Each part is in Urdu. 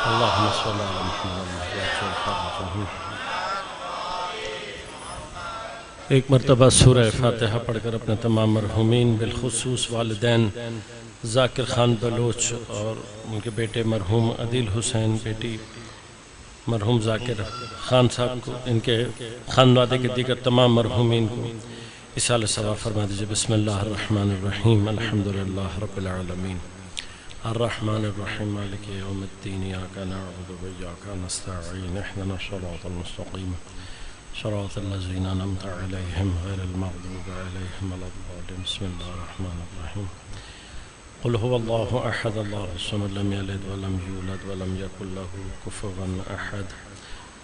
اللہم صلی علی محمد۔ ایک مرتبہ سورہ فاتحہ پڑھ کر اپنے تمام مرحومین بالخصوص والدین ذاکر خان بلوچ اور ان کے بیٹے مرحوم عدیل حسین، بیٹی مرحوم ذاکر خان صاحب کو، ان کے خانوادے کے دیگر تمام مرحومین کو اِسال ثواب فرما دیجئے۔ بسم اللہ الرحمن الرحیم، الحمدللہ رب العالمین، الرحمن الرحیم، مالک یوم الدین، ایاک نعبد و ایاک نستعین، اہدنا الصراط المستقیم، صراط الذین انعمت علیہم غیر المغضوب علیہم ولا الضالین۔ بسم اللہ الرحمن الرحیم، قل هو اللہ احد اللہ الصمد لم یلد ولم یولد ولم یکن له کفوا احد۔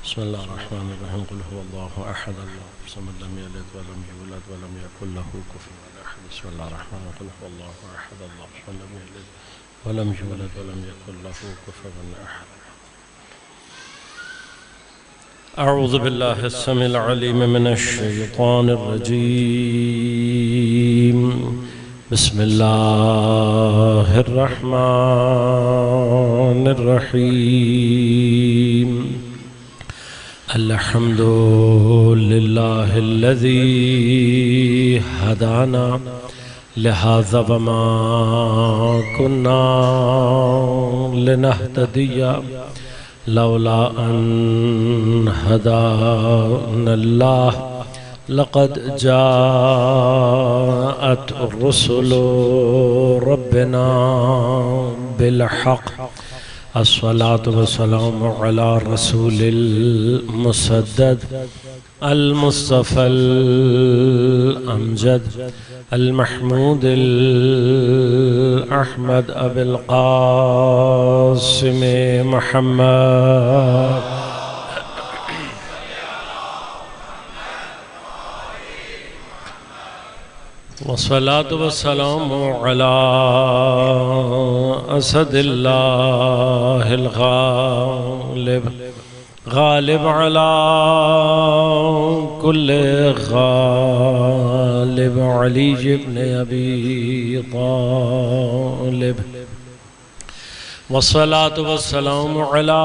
بسم اللہ الرحمن الرحیم، قل هو اللہ احد اللہ الصمد لم یلد ولم یولد ولم یکن له کفوا احد۔ بسم اللہ الرحمن الرحیم، قل هو اللہ احد اللہ الصمد لم یلد ولم یولد ولم یکن له کفوا احد۔ اعوذ باللہ السمیع العلیم من الشیطان الرجیم، بسم اللہ الرحمن الرحیم، الحمد للہ الذی ہدانا لہذا وما كنا لنهتدي لولا أن هدانا الله لقد جاءت الرسل ربنا بالحق الصلاة والسلام على رسول المسدد المصطفى الأمجد المحمود الأحمد أبي القاسم محمد والصلاة والسلام على أسد الله الغالب غالب على كل غالب علي بن أبي طالب، والصلاة والسلام على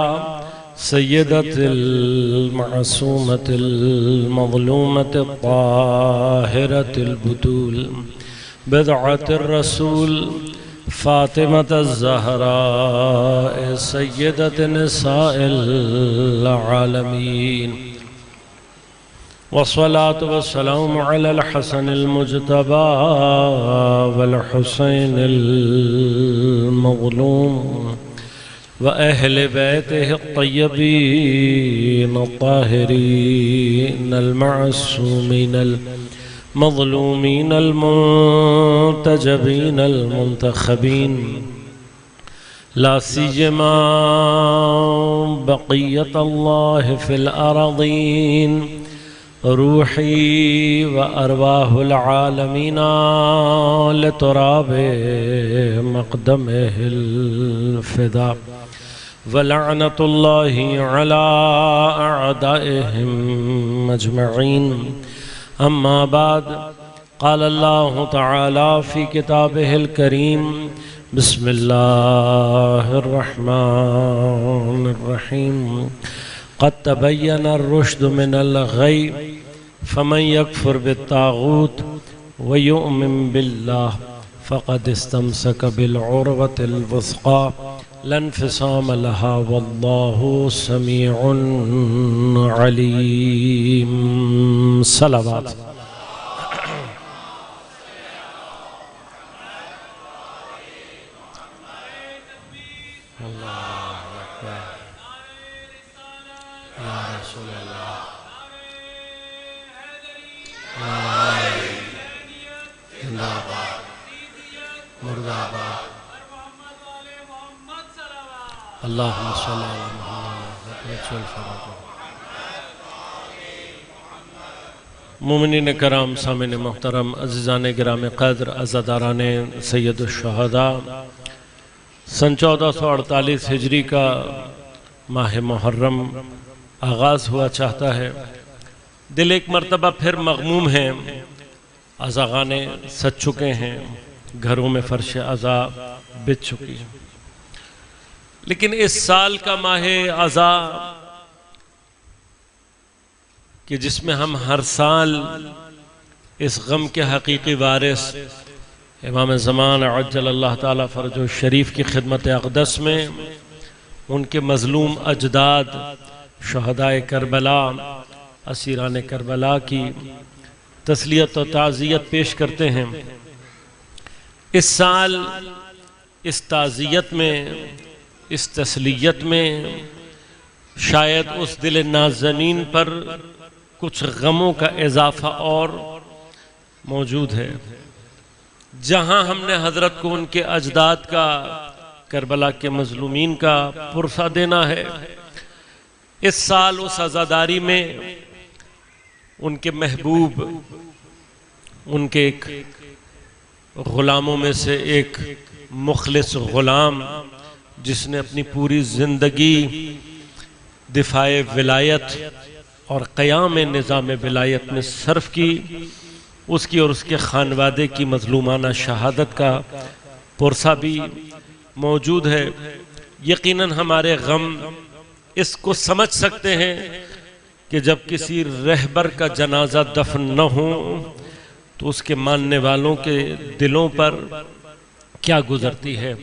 سيدة المعصومة المظلومة الطاهرة البتول بضعة الرسول فاطمة الزهراء سيدة نساء العالمين، والصلاة والسلام على الحسن المجتبى والحسين المظلوم وأهل بيته الطيبين الطاهرين المعصومين المظلومين المنتجبين المنتخبين، لا سيما بقية الله في الأراضين روحي وأرواح العالمين لتراب مقدمه الفداء، ولعنة الله على أعدائهم أجمعين. أما بعد، قال الله تعالى في كتابه الكريم: بسم الله الرحمن الرحيم، قد تبين الرشد من الغي فمن يكفر بالطاغوت ويؤمن بالله فقد استمسك بالعروة الوثقى لا انفصام لها والله سميع عليم. صلوات. اللہم صلی علی محمد. مومنین کرام، سامعین محترم، عزیزان گرام قدر، عزاداران سید الشہداء، سن 1448 ہجری کا ماہ محرم آغاز ہوا چاہتا ہے۔ دل ایک مرتبہ پھر مغموم ہیں، عزاغانے سج چکے ہیں، گھروں میں فرش عزا بچھ چکی ہیں، لیکن اس سال کا ماہ عذا کہ جس میں ہم ہر سال اس غم کے حقیقی وارث امام زمان عجل اللہ تعالیٰ فرجہ شریف کی خدمت اقدس میں ان کے مظلوم اجداد شہدائے کربلا اسیران کربلا کی تسلیت و تعزیت پیش کرتے ہیں۔ اس سال اس تعزیت میں، اس تسلیت میں شاید اس دل نازنین پر کچھ غموں کا اضافہ اور موجود ہے۔ جہاں ہم نے حضرت کو ان کے اجداد کا، کربلا کے مظلومین کا پرسہ دینا ہے، اس سال اس عزاداری میں ان کے محبوب، ان کے ایک غلاموں میں سے ایک مخلص غلام جس نے اپنی پوری زندگی دفاع ولایت اور قیام نظام ولایت میں صرف کی، اس کی اور اس کے خانوادے کی مظلومانہ شہادت کا پرسہ بھی موجود ہے۔ یقیناً ہمارے غم اس کو سمجھ سکتے ہیں کہ جب کسی رہبر کا جنازہ دفن نہ ہو تو اس کے ماننے والوں کے دلوں پر کیا گزرتی ہے۔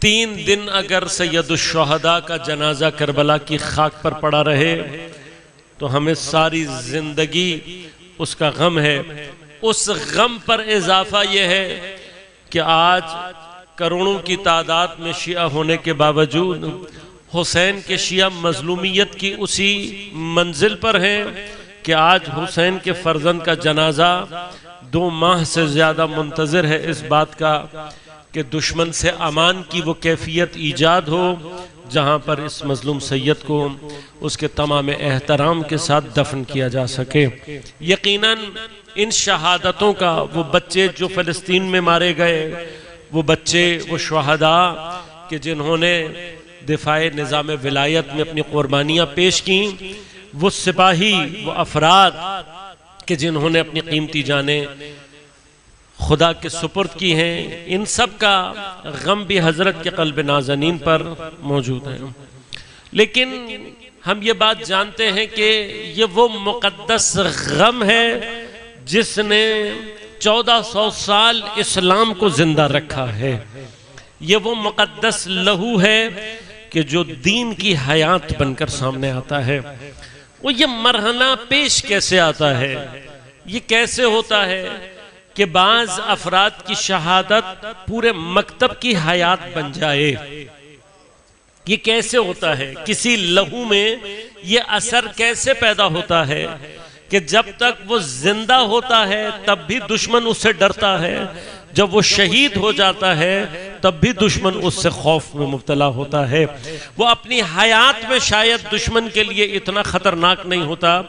3 دن اگر سید الشہداء کا جنازہ کربلا کی خاک پر پڑا رہے تو ہمیں ساری زندگی اس کا غم ہے۔ اس غم پر اضافہ یہ ہے کہ آج کروڑوں کی تعداد میں شیعہ ہونے کے باوجود حسین کے شیعہ مظلومیت کی اسی منزل پر ہیں کہ آج حسین کے فرزند کا جنازہ 2 ماہ سے زیادہ منتظر ہے اس بات کا کہ دشمن سے امان کی وہ کیفیت ایجاد ہو جہاں پر اس مظلوم سید کو اس کے تمام احترام کے ساتھ دفن کیا جا سکے۔ یقیناً ان شہادتوں کا وہ بچے جو فلسطین میں مارے گئے، وہ بچے، وہ شہداء کہ جنہوں نے دفاع نظام ولایت میں اپنی قربانیاں پیش کیں، وہ سپاہی، وہ افراد کہ جنہوں نے اپنی قیمتی جانیں خدا کے سپرد کی ہیں، ان سب کا غم بھی حضرت کے قلب نازنین پر موجود ہے۔ لیکن ہم یہ بات جانتے ہیں کہ یہ وہ مقدس غم ہے جس نے 1400 سال اسلام کو زندہ رکھا ہے۔ یہ وہ مقدس لہو ہے کہ جو دین کی حیات بن کر سامنے آتا ہے۔ وہ یہ مرحلہ پیش کیسے آتا ہے؟ یہ کیسے ہوتا ہے کہ بعض افراد کی شہادت پورے مکتب کی حیات بن جائے؟ یہ کیسے ہوتا ہے؟ کسی لہو میں یہ اثر کیسے پیدا ہوتا ہے کہ جب تک وہ زندہ ہوتا ہے تب بھی دشمن اس سے ڈرتا ہے، جب وہ شہید ہو جاتا ہے تب بھی دشمن اس سے خوف میں مبتلا ہوتا ہے۔ وہ اپنی حیات میں شاید دشمن کے لیے اتنا خطرناک نہیں ہوتا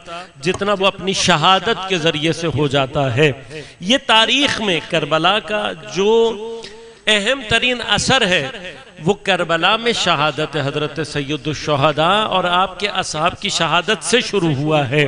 جتنا وہ اپنی شہادت کے ذریعے سے ہو جاتا ہے۔ یہ تاریخ میں کربلا کا جو اہم ترین اثر ہے وہ کربلا میں شہادت حضرت سید الشہداء اور آپ کے اصحاب کی شہادت سے شروع ہوا ہے۔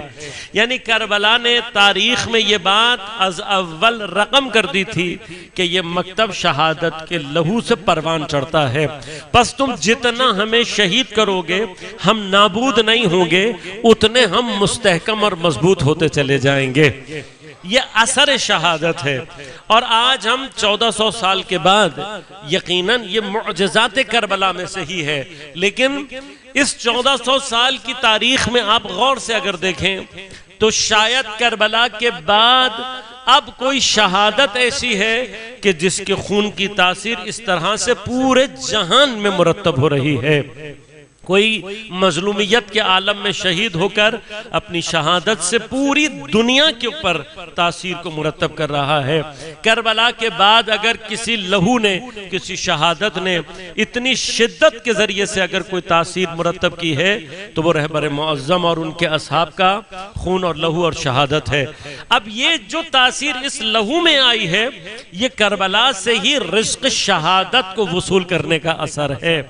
یعنی کربلا نے تاریخ میں یہ بات از اول رقم کر دی تھی کہ یہ مکتب شہادت کے لہو سے پروان چڑھتا ہے، پس تم جتنا ہمیں شہید کرو گے ہم نابود نہیں ہوں گے، اتنے ہم مستحکم اور مضبوط ہوتے چلے جائیں گے۔ یہ اثر شہادت ہے۔ اور آج ہم 1400 سال کے بعد یقیناً یہ معجزات کربلا میں سے ہی ہے، لیکن اس 1400 سال کی تاریخ میں آپ غور سے اگر دیکھیں تو شاید کربلا کے بعد اب کوئی شہادت ایسی ہے کہ جس کے خون کی تاثیر اس طرح سے پورے جہان میں مرتب ہو رہی ہے۔ کوئی مظلومیت کے عالم میں شہید ہو کر اپنی شہادت سے پوری دنیا کے اوپر تاثیر کو مرتب کر رہا ہے۔ کربلا کے بعد اگر کسی لہو نے، کسی شہادت نے اتنی شدت کے ذریعے سے اگر کوئی تاثیر مرتب کی ہے تو وہ رہبر معظم اور ان کے اصحاب کا خون اور لہو اور شہادت ہے۔ اب یہ جو تاثیر اس لہو میں آئی ہے یہ کربلا سے ہی رزق شہادت کو وصول کرنے کا اثر ہے۔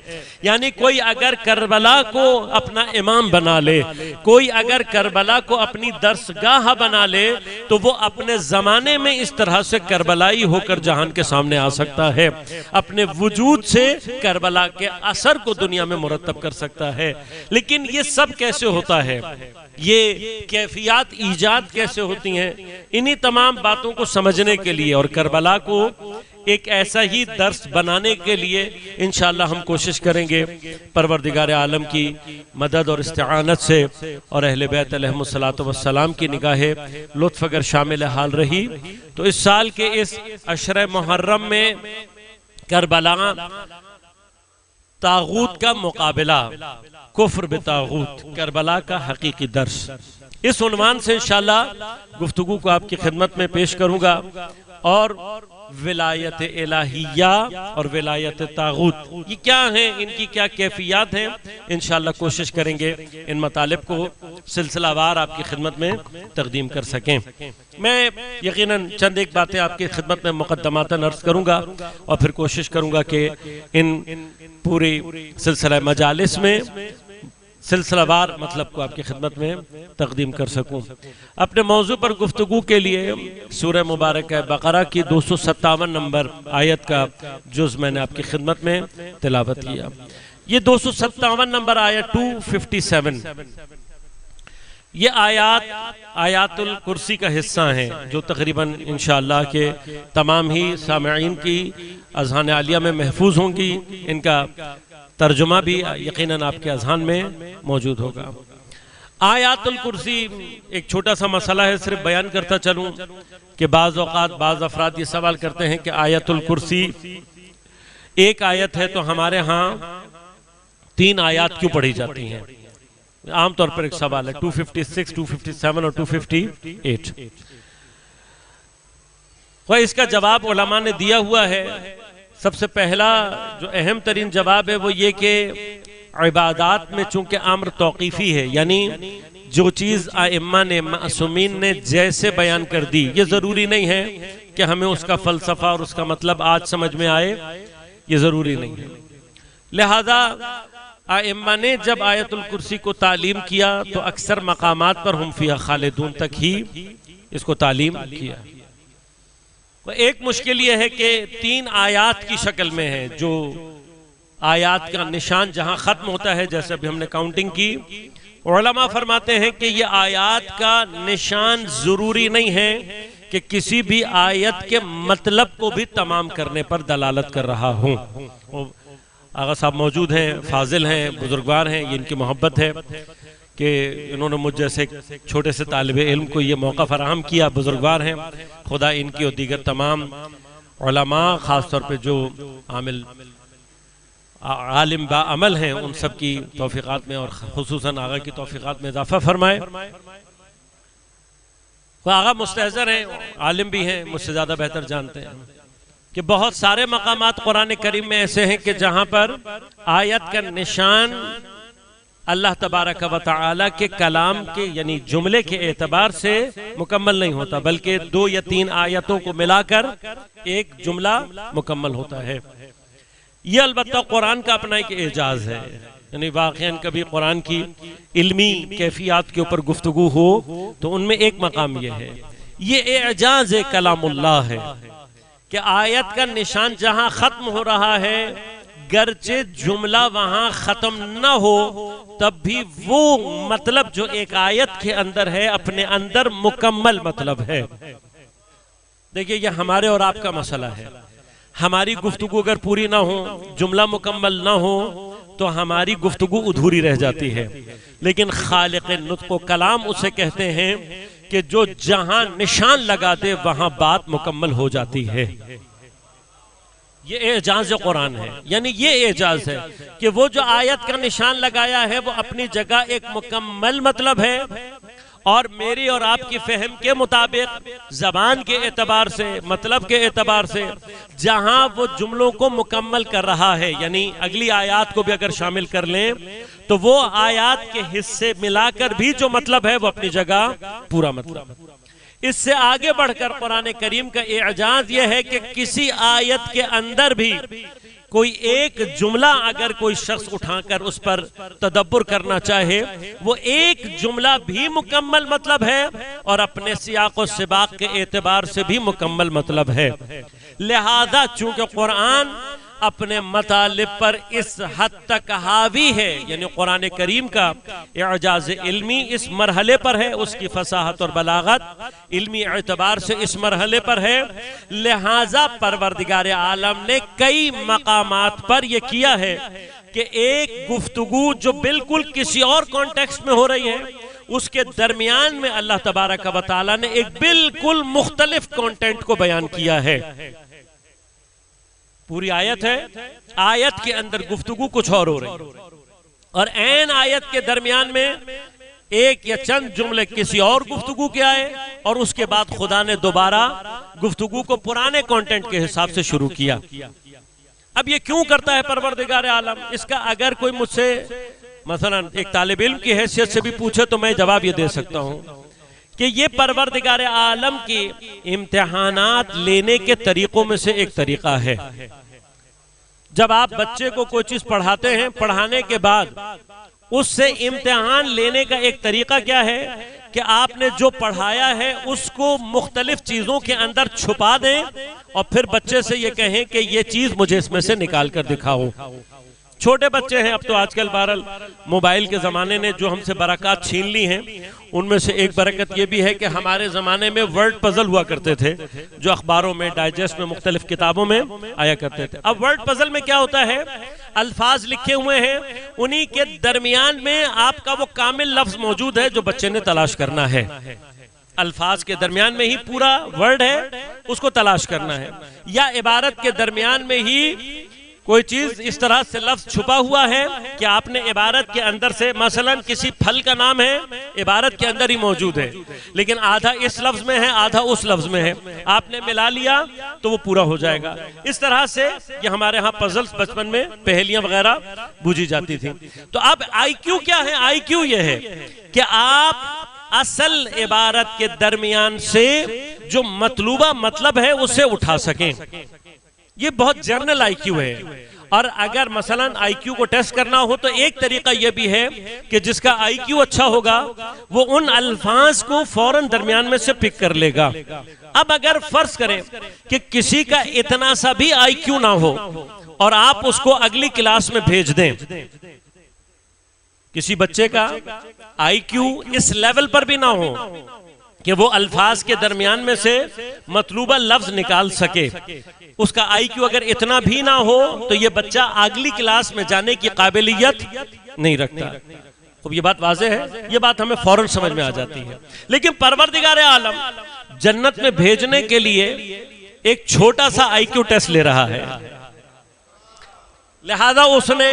یعنی کوئی اگر کربلا کربلا کو اپنا امام بنا لے، کوئی اگر کربلا کو اپنی درسگاہ بنا لے تو وہ اپنے زمانے میں اس طرح سے کربلائی ہو کر جہان کے سامنے آ سکتا ہے، اپنے وجود سے کربلا کے اثر کو دنیا میں مرتب کر سکتا ہے۔ لیکن یہ سب کیسے ہوتا ہے، یہ کیفیات ایجاد کیسے ہوتی ہیں، انہی تمام باتوں کو سمجھنے کے لیے اور کربلا کو ایک ایسا ہی درس بنانے کے لیے انشاءاللہ ہم کوشش کریں گے پروردگار عالم کی مدد اور استعانت سے، اور اہل بیت علیہم السلام کی نگاہ لطف اگر شامل حال رہی تو اس سال کے اس عشرہ محرم میں کربلا طاغوت کا مقابلہ، کفر بطاغوت، کربلا کا حقیقی درس، اس عنوان سے انشاءاللہ گفتگو کو آپ کی خدمت میں پیش کروں گا، اور ولایت الہیہ اور ولایت طاغوت یہ کیا ہیں، ان کی کیا کیفیات ہیں، انشاءاللہ کوشش کریں گے ان مطالب کو سلسلہ وار آپ کی خدمت میں تقدیم کر سکیں۔ میں یقیناً چند ایک باتیں آپ کی خدمت میں مقدماتاً عرض کروں گا، اور پھر کوشش کروں گا کہ ان پوری سلسلہ مجالس میں سلسلہ وار مطلب کو آپ کی خدمت میں تقدیم کر سکوں۔ اپنے موضوع پر گفتگو کے لیے سورہ مبارکہ بقرہ کی 257 نمبر آیت کا جز میں نے آپ کی خدمت میں تلاوت کیا۔ یہ 257 نمبر آیت 257 یہ آیات الکرسی کا حصہ ہیں، جو تقریباً انشاءاللہ کہ تمام ہی سامعین کی اذہان عالیہ میں محفوظ ہوں گی، ان کا ترجمہ بھی یقیناً آپ کے اذہان میں موجود ہوگا۔ آیات الکرسی ایک چھوٹا سا مسئلہ ہے، صرف بیان کرتا چلوں کہ بعض اوقات بعض افراد یہ سوال کرتے ہیں کہ آیات الکرسی ایک آیت ہے تو ہمارے ہاں 3 آیات کیوں پڑھی جاتی ہیں؟ عام طور پر ایک سوال ہے، 256، 257 اور 258۔ اس کا جواب علماء نے دیا ہوا ہے۔ سب سے پہلا جو اہم ترین جواب ہے وہ یہ کہ عبادات میں چونکہ امر توقیفی ہے، یعنی جو چیز ائمہ نے معصومین نے جیسے بیان کر دی، یہ ضروری نہیں ہے کہ ہمیں اس کا فلسفہ اور اس کا مطلب آج سمجھ میں آئے، یہ ضروری نہیں ہے۔ لہذا ائمہ نے جب آیت الکرسی کو تعلیم کیا تو اکثر مقامات پر ہم فیہا خالدون تک ہی اس کو تعلیم کیا۔ ایک مشکل یہ ہے کہ 3 آیات کی شکل میں ہے، جو آیات کا نشان جہاں ختم ہوتا ہے، جیسے ابھی ہم نے کاؤنٹنگ کی، علماء فرماتے ہیں کہ یہ آیات کا نشان ضروری نہیں ہے کہ کسی بھی آیت کے مطلب کو بھی تمام کرنے پر دلالت کر رہا ہوں۔ آغا صاحب موجود ہیں، فاضل ہیں، بزرگوار ہیں، یہ ان کی محبت ہے کہ انہوں نے مجھ جیسے چھوٹے سے طالب علم کو یہ موقع فراہم کیا، بزرگوار ہیں، خدا ان کی اور دیگر تمام علماء خاص طور پہ جو عالم با عمل ہیں ان سب کی توفیقات میں اور خصوصاً آغا کی توفیقات میں اضافہ فرمائے۔ آغا مستحضر ہیں، عالم بھی ہیں، مجھ سے زیادہ بہتر جانتے ہیں کہ بہت سارے مقامات قرآن کریم میں ایسے ہیں کہ جہاں پر آیت کا نشان اللہ تبارک و تعالی کے کلام کے یعنی جملے کے اعتبار سے مکمل نہیں ہوتا، بلکہ 2 یا 3 آیتوں کو ملا کر ایک جملہ مکمل ہوتا ہے۔ یہ البتہ قرآن کا اپنا ایک اعجاز ہے، یعنی واقعاً کبھی قرآن کی علمی کیفیات کے اوپر گفتگو ہو تو ان میں ایک مقام یہ ہے، یہ اعجاز کلام اللہ ہے کہ آیت کا نشان جہاں ختم ہو رہا ہے، گرچہ جملہ وہاں ختم نہ ہو تب بھی وہ مطلب جو ایک آیت کے اندر ہے اپنے اندر مکمل مطلب ہے۔ دیکھیں یہ ہمارے اور آپ کا مسئلہ ہے، ہماری گفتگو اگر پوری نہ ہو، جملہ مکمل نہ ہو تو ہماری گفتگو ادھوری رہ جاتی ہے، لیکن خالق نطق و کلام اسے کہتے ہیں کہ جو جہاں نشان لگا دے وہاں بات مکمل ہو جاتی ہے۔ یہ اعجاز قرآن ہے، یعنی یہ اعجاز ہے کہ وہ جو آیت کا نشان لگایا ہے وہ اپنی جگہ ایک مکمل مطلب ہے، اور میری اور آپ کی فہم کے مطابق زبان کے اعتبار سے، مطلب کے اعتبار سے جہاں وہ جملوں کو مکمل کر رہا ہے، یعنی اگلی آیات کو بھی اگر شامل کر لیں تو وہ آیات کے حصے ملا کر بھی جو مطلب ہے وہ اپنی جگہ پورا مطلب۔ اس سے آگے بڑھ کر قرآن کریم کا اعجاز یہ ہے کہ کسی آیت کے اندر بھی کوئی ایک جملہ اگر کوئی شخص اٹھا کر اس پر تدبر کرنا چاہے وہ ایک جملہ بھی مکمل مطلب ہے اور اپنے سیاق و سباق کے اعتبار سے بھی مکمل مطلب ہے. لہذا چونکہ قرآن اپنے مطالب پر اس حد تک حاوی ہے، یعنی قرآن کریم کا اعجاز علمی اس مرحلے پر ہے، اس کی فصاحت اور بلاغت علمی اعتبار سے اس مرحلے پر ہے، لہذا پروردگار عالم نے کئی مقامات پر یہ کیا ہے کہ ایک گفتگو جو بالکل کسی اور کانٹیکسٹ میں ہو رہی ہے اس کے درمیان میں اللہ تبارک و تعالی نے ایک بالکل مختلف کانٹینٹ کو بیان کیا ہے. پوری آیت ہے، آیت کے اندر گفتگو کچھ اور ہو رہی اور عین آیت کے درمیان میں ایک یا چند جملے کسی اور گفتگو کے آئے اور اس کے بعد خدا نے دوبارہ گفتگو کو پرانے کانٹینٹ کے حساب سے شروع کیا. اب یہ کیوں کرتا ہے پروردگار عالم؟ اس کا اگر کوئی مجھ سے مثلا ایک طالب علم کی حیثیت سے بھی پوچھے تو میں جواب یہ دے سکتا ہوں کہ یہ پروردگار عالم کی امتحانات لینے کے طریقوں میں سے ایک طریقہ ہے. جب آپ بچے کو کوئی چیز پڑھاتے ہیں، پڑھانے کے بعد اس سے امتحان لینے کا ایک طریقہ کیا ہے کہ آپ نے جو پڑھایا ہے اس کو مختلف چیزوں کے اندر چھپا دیں اور پھر بچے سے یہ کہیں کہ یہ چیز مجھے اس میں سے نکال کر دکھاؤ. چھوٹے بچے ہیں، اب تو آج کل بہرحال موبائل کے زمانے نے جو ہم سے برکات چھین لی ہیں ان میں سے ایک برکت یہ بھی ہے کہ ہمارے زمانے میں ورڈ پزل ہوا کرتے تھے جو اخباروں میں، ڈائجسٹ میں، مختلف کتابوں میں آیا کرتے تھے. اب ورڈ پزل میں کیا ہوتا ہے؟ الفاظ لکھے ہوئے ہیں، انہی کے درمیان میں آپ کا وہ کامل لفظ موجود ہے جو بچے نے تلاش کرنا ہے. الفاظ کے درمیان میں ہی پورا ورڈ ہے، اس کو تلاش کرنا ہے. یا عبارت کے درمیان میں ہی کوئی چیز اس طرح سے لفظ چھپا ہوا ہے کہ آپ نے عبارت کے اندر سے مثلا کسی پھل کا نام ہے عبارت کے اندر ہی موجود ہے لیکن آدھا اس لفظ میں ہے آدھا اس لفظ میں ہے، آپ نے ملا لیا تو وہ پورا ہو جائے گا. اس طرح سے یہ ہمارے ہاں پزلز بچپن میں پہیلیاں وغیرہ بوجھی جاتی تھیں. تو اب آئی کیو کیا ہے؟ آئی کیو یہ ہے کہ آپ اصل عبارت کے درمیان سے جو مطلوبہ مطلب ہے اسے اٹھا سکیں. یہ بہت جنرل آئی کیو ہے. اور اگر مثلا آئی کیو کو ٹیسٹ کرنا ہو تو ایک طریقہ یہ بھی ہے کہ جس کا آئی کیو اچھا ہوگا وہ ان الفاظ کو فوراً درمیان میں سے پک کر لے گا. اب اگر فرض کریں کہ کسی کا اتنا سا بھی آئی کیو نہ ہو اور آپ اس کو اگلی کلاس میں بھیج دیں، کسی بچے کا آئی کیو اس لیول پر بھی نہ ہو کہ وہ الفاظ کے درمیان میں سے مطلوبہ لفظ نکال سکے، اس کا آئی کیو اگر اتنا بھی نہ ہو تو یہ بچہ اگلی کلاس میں جانے کی قابلیت نہیں رکھتا. خوب یہ بات واضح ہے، یہ بات ہمیں فوراً سمجھ میں آ جاتی ہے. لیکن پروردگار عالم جنت میں بھیجنے کے لیے ایک چھوٹا سا آئی کیو ٹیسٹ لے رہا ہے. لہذا اس نے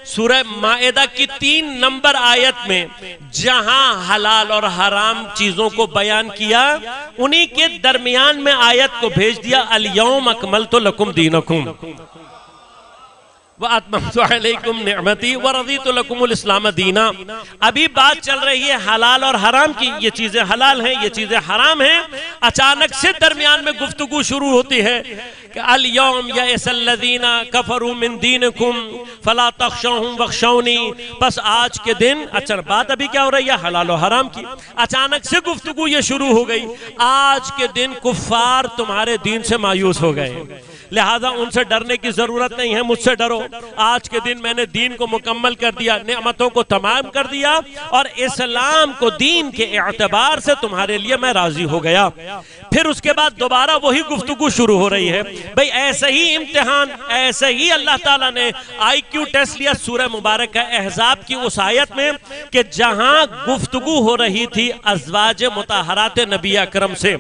سورہ مائدہ کی 3 نمبر آیت میں جہاں حلال اور حرام چیزوں کو بیان کیا انہی کے درمیان میں آیت کو بھیج دیا الیوم اکملت لکم دینکم وَأَتْمَمْتُ عَلَيْكُمْ نِعْمَتِي وَرَضِيتُ لَكُمُ الْإِسْلَامَ دِينًا. ابھی بات چل رہی ہے حلال اور حرام کی، یہ چیزیں حلال ہیں یہ چیزیں حرام ہیں. اچانک سے درمیان میں گفتگو شروع ہوتی ہے کہ الْيَوْمَ يَئِسَ الَّذِينَ كَفَرُوا مِن دِينِكُمْ فَلَا تَخْشَوْهُمْ وَاخْشَوْنِي. بس آج کے دن، اچھا بات ابھی کیا ہو رہی ہے؟ حلال و حرام کی. اچانک سے گفتگو یہ شروع ہو گئی، آج کے دن کفار تمہارے دین سے مایوس ہو گئے، لہذا ان سے ڈرنے کی ضرورت نہیں ہے، مجھ سے ڈرو. آج کے دن میں نے دین کو مکمل کر دیا، نعمتوں کو تمام کر دیا اور اسلام کو دین کے اعتبار سے تمہارے لیے میں راضی ہو گیا. پھر اس کے بعد دوبارہ وہی گفتگو شروع ہو رہی ہے. بھئی ایسے ہی امتحان، ایسے ہی اللہ تعالیٰ نے آئی کیو ٹیسٹ لیا سورہ مبارکہ احزاب کی اس آیت میں کہ جہاں گفتگو ہو رہی تھی ازواج مطہرات نبی اکرم سے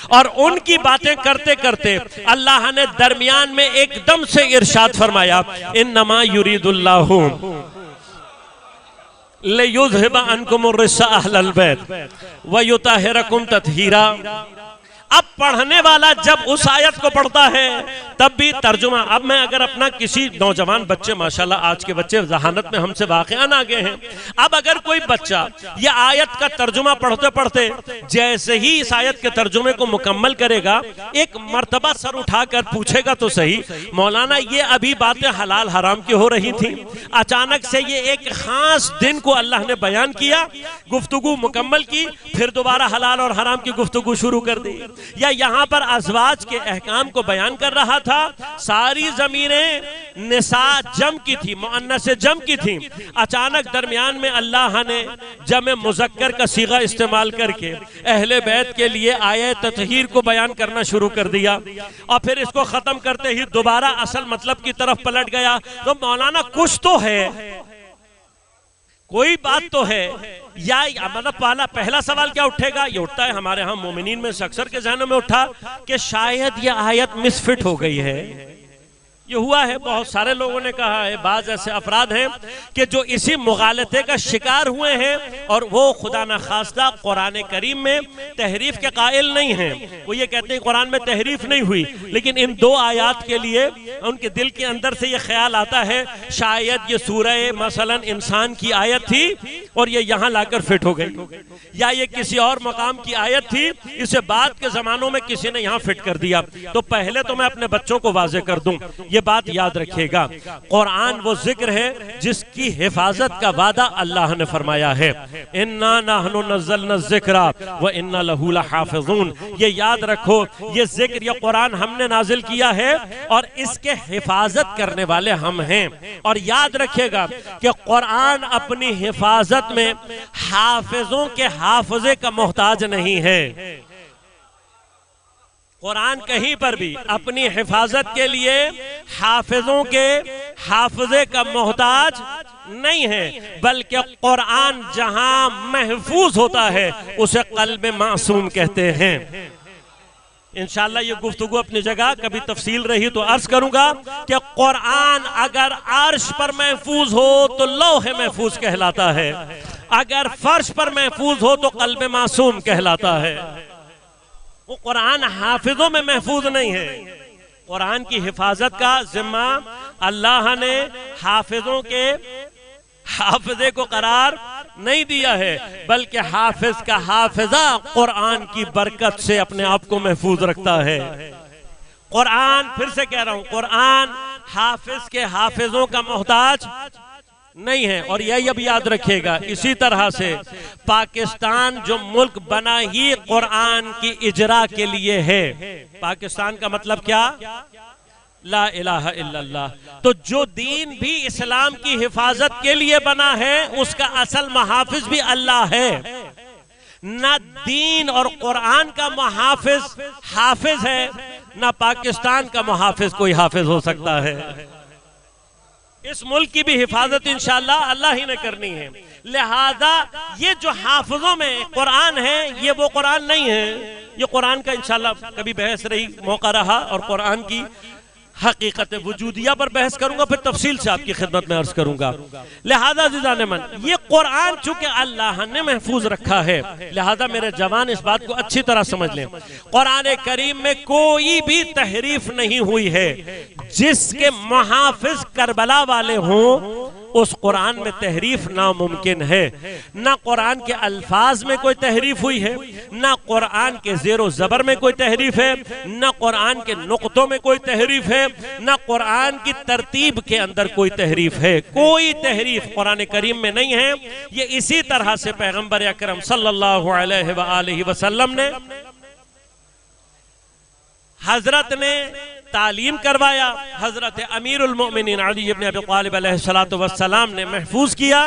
اور ان کی باتیں کرتے کرتے اللہ نے درمیان میں ایک دم سے ارشاد فرمایا انما یرید اللہ لیذھب عنکم الرجس اہل البیت ویطہرکم تطہیرا. اب پڑھنے والا جب اس آیت کو پڑھتا ہے تب بھی ترجمہ. اب میں اگر اپنا کسی نوجوان بچے، ماشاءاللہ آج کے بچے ذہانت میں ہم سے واقعاً آگے ہیں، اب اگر کوئی بچہ یہ آیت کا ترجمہ پڑھتے پڑھتے جیسے ہی اس آیت کے ترجمے کو مکمل کرے گا، ایک مرتبہ سر اٹھا کر پوچھے گا تو صحیح، مولانا یہ ابھی باتیں حلال حرام کی ہو رہی تھیں، اچانک سے یہ ایک خاص دن کو اللہ نے بیان کیا، گفتگو مکمل کی، پھر دوبارہ حلال اور حرام کی گفتگو شروع کر دی. یا یہاں پر ازواج کے احکام کو بیان کر رہا تھا، ساری ضمیریں نساء جم کی تھی، مؤنث جم کی تھیں، اچانک درمیان میں اللہ نے جمع مذکر کا صیغہ استعمال کر کے اہل بیت کے لیے آیہ تطہیر کو بیان کرنا شروع کر دیا، اور پھر اس کو ختم کرتے ہی دوبارہ اصل مطلب کی طرف پلٹ گیا. تو مولانا کچھ تو ہے، کوئی بات تو ہے. یا مطلب پہلا سوال کیا اٹھے گا؟ یہ اٹھتا ہے ہمارے ہاں مومنین میں سے اکثر کے ذہنوں میں اٹھا کہ شاید یہ آیت مس فٹ ہو گئی ہے. یہ ہوا ہے، بہت سارے لوگوں نے کہا ہے، بعض ایسے افراد ہیں کہ جو اسی مغالطے کا شکار ہوئے ہیں اور وہ خدا نخواستہ قرآن کریم میں تحریف کے قائل نہیں ہیں. وہ یہ کہتے ہیں قرآن میں تحریف نہیں ہوئی، لیکن ان دو آیات کے لیے ان کے دل کے اندر سے یہ خیال آتا ہے شاید یہ سورہ مثلا انسان کی آیت تھی اور یہ یہاں لا کر فٹ ہو گئی، یا یہ کسی اور مقام کی آیت تھی، اسے بعد کے زمانوں میں کسی نے یہاں فٹ کر دیا. تو پہلے تو میں اپنے بچوں کو واضح کر دوں، یہ بات یاد رکھیے گا، قرآن وہ ذکر ہے جس کی حفاظت کا وعدہ اللہ نے فرمایا ہے، اِنَّا نَحْنُ نَزَّلْنَا الذِّكْرَ وَإِنَّا لَهُ لَحَافِظُونَ. یہ یاد رکھو، یہ ذکر، یہ قرآن ہم نے نازل کیا ہے اور اس کے حفاظت کرنے والے ہم ہیں. اور یاد رکھیے گا کہ قرآن اپنی حفاظت میں حافظوں کے حافظے کا محتاج نہیں ہے. قرآن کہیں پر بھی اپنی حفاظت کے لیے حافظوں کے حافظے کا محتاج نہیں ہے، بلکہ قرآن جہاں محفوظ ہوتا ہے اسے قلب معصوم کہتے ہیں. انشاءاللہ یہ گفتگو اپنی جگہ، کبھی تفصیل رہی تو عرض کروں گا کہ قرآن اگر عرش پر محفوظ ہو تو لوح محفوظ کہلاتا ہے، اگر فرش پر محفوظ ہو تو قلب معصوم کہلاتا ہے. وہ قرآن حافظوں میں محفوظ نہیں ہے. قرآن کی حفاظت کا ذمہ اللہ نے حافظوں کے حافظے کو قرار نہیں دیا ہے، بلکہ حافظ کا حافظہ قرآن کی برکت سے اپنے آپ کو محفوظ رکھتا ہے. قرآن، پھر سے کہہ رہا ہوں، قرآن حافظ کے حافظوں کا محتاج نہیں ہے. اور یہی اب یاد رکھیے گا، اسی طرح سے پاکستان جو ملک بنا ہی قرآن کی اجرا کے لیے ہے. پاکستان کا مطلب کیا؟ لا الہ الا اللہ. تو جو دین بھی اسلام کی حفاظت کے لیے بنا ہے اس کا اصل محافظ بھی اللہ ہے. نہ دین اور قرآن کا محافظ حافظ ہے، نہ پاکستان کا محافظ کوئی حافظ ہو سکتا ہے. اس ملک کی بھی حفاظت انشاءاللہ اللہ ہی نے کرنی ہے. لہذا یہ جو حافظوں میں قرآن ہے یہ وہ قرآن نہیں ہے. یہ قرآن کا انشاءاللہ کبھی بحث رہی، موقع رہا، اور قرآن کی حقیقت وجودیہ پر بحث کروں گا، پھر تفصیل سے آپ کی خدمت میں عرض کروں گا. لہذا عزیزان من، یہ قرآن چونکہ اللہ نے محفوظ رکھا ہے، لہذا میرے جوان اس بات کو اچھی طرح سمجھ لیں، قرآن کریم میں کوئی بھی تحریف نہیں ہوئی ہے. جس کے محافظ کربلا والے ہوں اس قرآن میں تحریف ناممکن ہے. نہ قرآن کے الفاظ میں کوئی تحریف ہوئی ہے، نہ قرآن کے زیر و زبر میں کوئی تحریف ہے، نہ قرآن کے نقطوں میں کوئی تحریف ہے، نہ قرآن کی ترتیب کے اندر کوئی تحریف ہے. کوئی تحریف قرآن کریم میں نہیں ہے. یہ اسی طرح سے پیغمبر اکرم صلی اللہ علیہ وآلہ وسلم نے، حضرت نے تعلیم کروایا، حضرت امیر المؤمنین علی ابن ابی طالب علیہ السلام نے محفوظ کیا،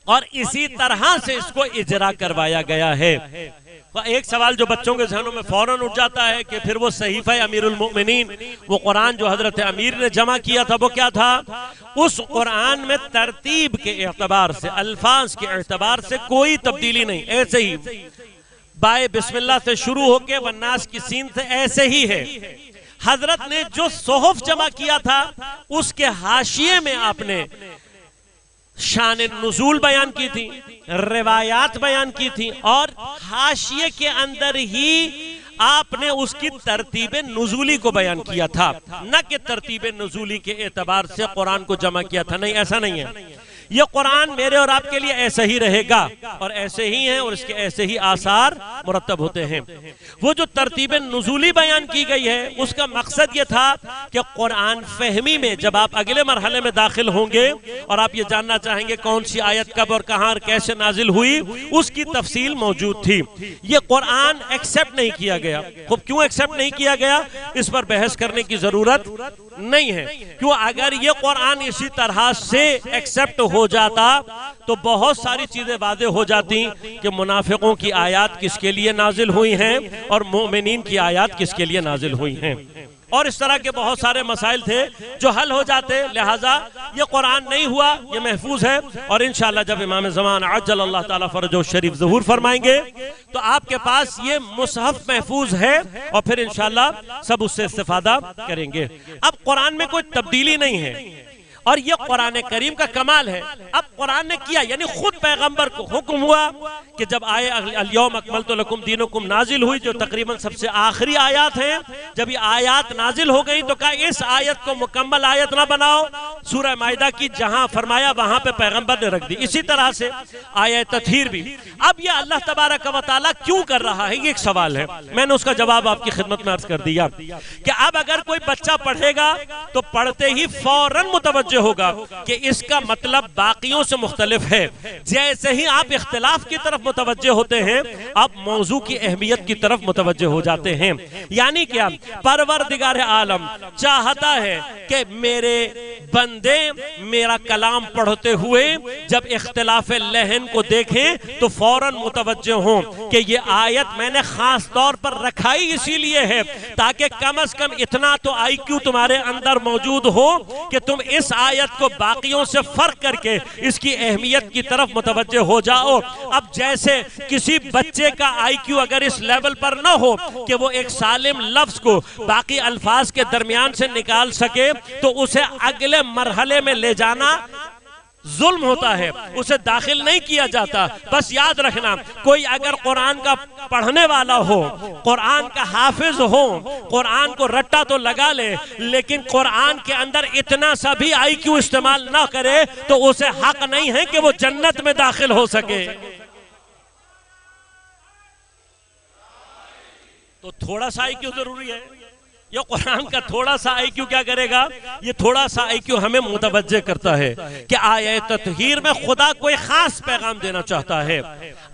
اور اسی طرح سے اس کو اجرا کروایا گیا ہے. ایک سوال جو بچوں کے ذہنوں میں فوراً اٹھ جاتا ہے کہ پھر وہ صحیفہ امیر المؤمنین، وہ قرآن جو حضرت امیر نے جمع کیا تھا وہ کیا تھا؟ اس قرآن میں ترتیب کے اعتبار سے، الفاظ کے اعتبار سے کوئی تبدیلی نہیں، ایسے ہی بائے بسم اللہ سے شروع ہو کے والناس کی سین سے ایسے ہی ہے. حضرت نے جو صحف جمع کیا تھا اس کے حاشیے میں آپ نے شان نزول بیان کی تھی، روایات بیان کی تھی، اور حاشیے کے اندر ہی آپ نے اس کی ترتیب نزولی کو بیان کیا تھا، نہ کہ ترتیب نزولی کے اعتبار سے قرآن کو جمع کیا تھا. نہیں، ایسا نہیں ہے. یہ قرآن میرے اور آپ کے لیے ایسا ہی رہے گا اور ایسے ہی ہیں اور اس کے ایسے ہی آثار مرتب ہوتے ہیں. وہ جو ترتیب نزولی بیان کی گئی ہے اس کا مقصد یہ تھا کہ قرآن فہمی میں جب آپ اگلے مرحلے میں داخل ہوں گے اور آپ یہ جاننا چاہیں گے کون سی آیت کب اور کہاں اور کیسے نازل ہوئی، اس کی تفصیل موجود تھی. یہ قرآن ایکسیپٹ نہیں کیا گیا. خب کیوں ایکسیپٹ نہیں کیا گیا اس پر بحث کرنے کی ضرورت نہیں ہے. کیوں اگر یہ قرآن اسی طرح سے ایکسیپٹ ہو جاتا تو بہت ساری چیزیں واضح ہو جاتی کہ منافقوں کی آیات کس کے لیے نازل ہوئی ہیں اور مومنین کی آیات کس کے لیے نازل ہوئی ہیں، اور اس طرح کے بہت سارے مسائل تھے جو حل ہو جاتے. لہٰذا یہ قرآن نہیں ہوا، یہ محفوظ ہے. اور انشاءاللہ جب امام زمان عجل اللہ تعالیٰ فرجہ الشریف ظہور فرمائیں گے تو آپ کے پاس یہ مصحف محفوظ ہے اور پھر انشاءاللہ سب اس سے استفادہ کریں گے. اب قرآن میں کوئی تبدیلی نہیں ہے اور یہ قرآن کریم کا کمال ہے. اب قرآن نے کیا یعنی خود پیغمبر کو حکم ہوا کہ جب آئے الیوم اکملت لکم دینکم نازل ہوئی جو تقریباً سب سے آخری آیات ہیں، جب یہ آیات نازل ہو گئی تو کہا اس آیت کو مکمل آیت نہ بناؤ. سورہ مائدہ کی جہاں فرمایا وہاں پہ پیغمبر نے رکھ دی. اسی طرح سے آیہ تطہیر بھی. اب یہ اللہ تبارک و تعالیٰ کیوں کر رہا ہے، یہ ایک سوال ہے. میں نے اس کا جواب آپ کی خدمت میں عرض کر دیا کہ اب اگر کوئی بچہ پڑھے گا تو پڑھتے ہی فوراً متوجہ ہوگا کہ اس کا مطلب باقیوں سے مختلف ہے. جیسے ہی آپ اختلاف کی طرف متوجہ ہوتے ہیں آپ موضوع کی اہمیت کی طرف متوجہ ہو جاتے ہیں. یعنی کیا؟ پروردگار عالم چاہتا ہے کہ میرے بندے میرا کلام پڑھتے ہوئے جب اختلاف لہن کو دیکھیں تو فوراً متوجہ ہوں کہ یہ آیت میں نے خاص طور پر رکھائی اسی لیے ہے تاکہ کم از کم اتنا تو آئی کیو تمہارے اندر موجود ہو کہ تم اس آیت کو باقیوں سے فرق کر کے اس کی اہمیت کی طرف متوجہ ہو جاؤ. اب جیسے کسی بچے کا آئی کیو اگر اس لیول پر نہ ہو کہ وہ ایک سالم لفظ کو باقی الفاظ کے درمیان سے نکال سکے تو اسے اگلے مرحلے میں لے جانا ظلم ہوتا ہے، اسے داخل نہیں کیا جاتا. بس یاد رکھنا کوئی اگر قرآن کا پڑھنے والا ہو، قرآن کا حافظ ہو، قرآن کو رٹا تو لگا لے لیکن قرآن کے اندر اتنا سا بھی آئی کیو استعمال نہ کرے تو اسے حق نہیں ہے کہ وہ جنت میں داخل ہو سکے. تو تھوڑا سا آئی کیو ضروری ہے. یہ قرآن کا تھوڑا سا آئی کیو کیا کرے گا؟ یہ تھوڑا سا آئی کیو ہمیں متوجہ کرتا ہے کہ آیہ تطہیر میں خدا کوئی خاص پیغام دینا چاہتا ہے.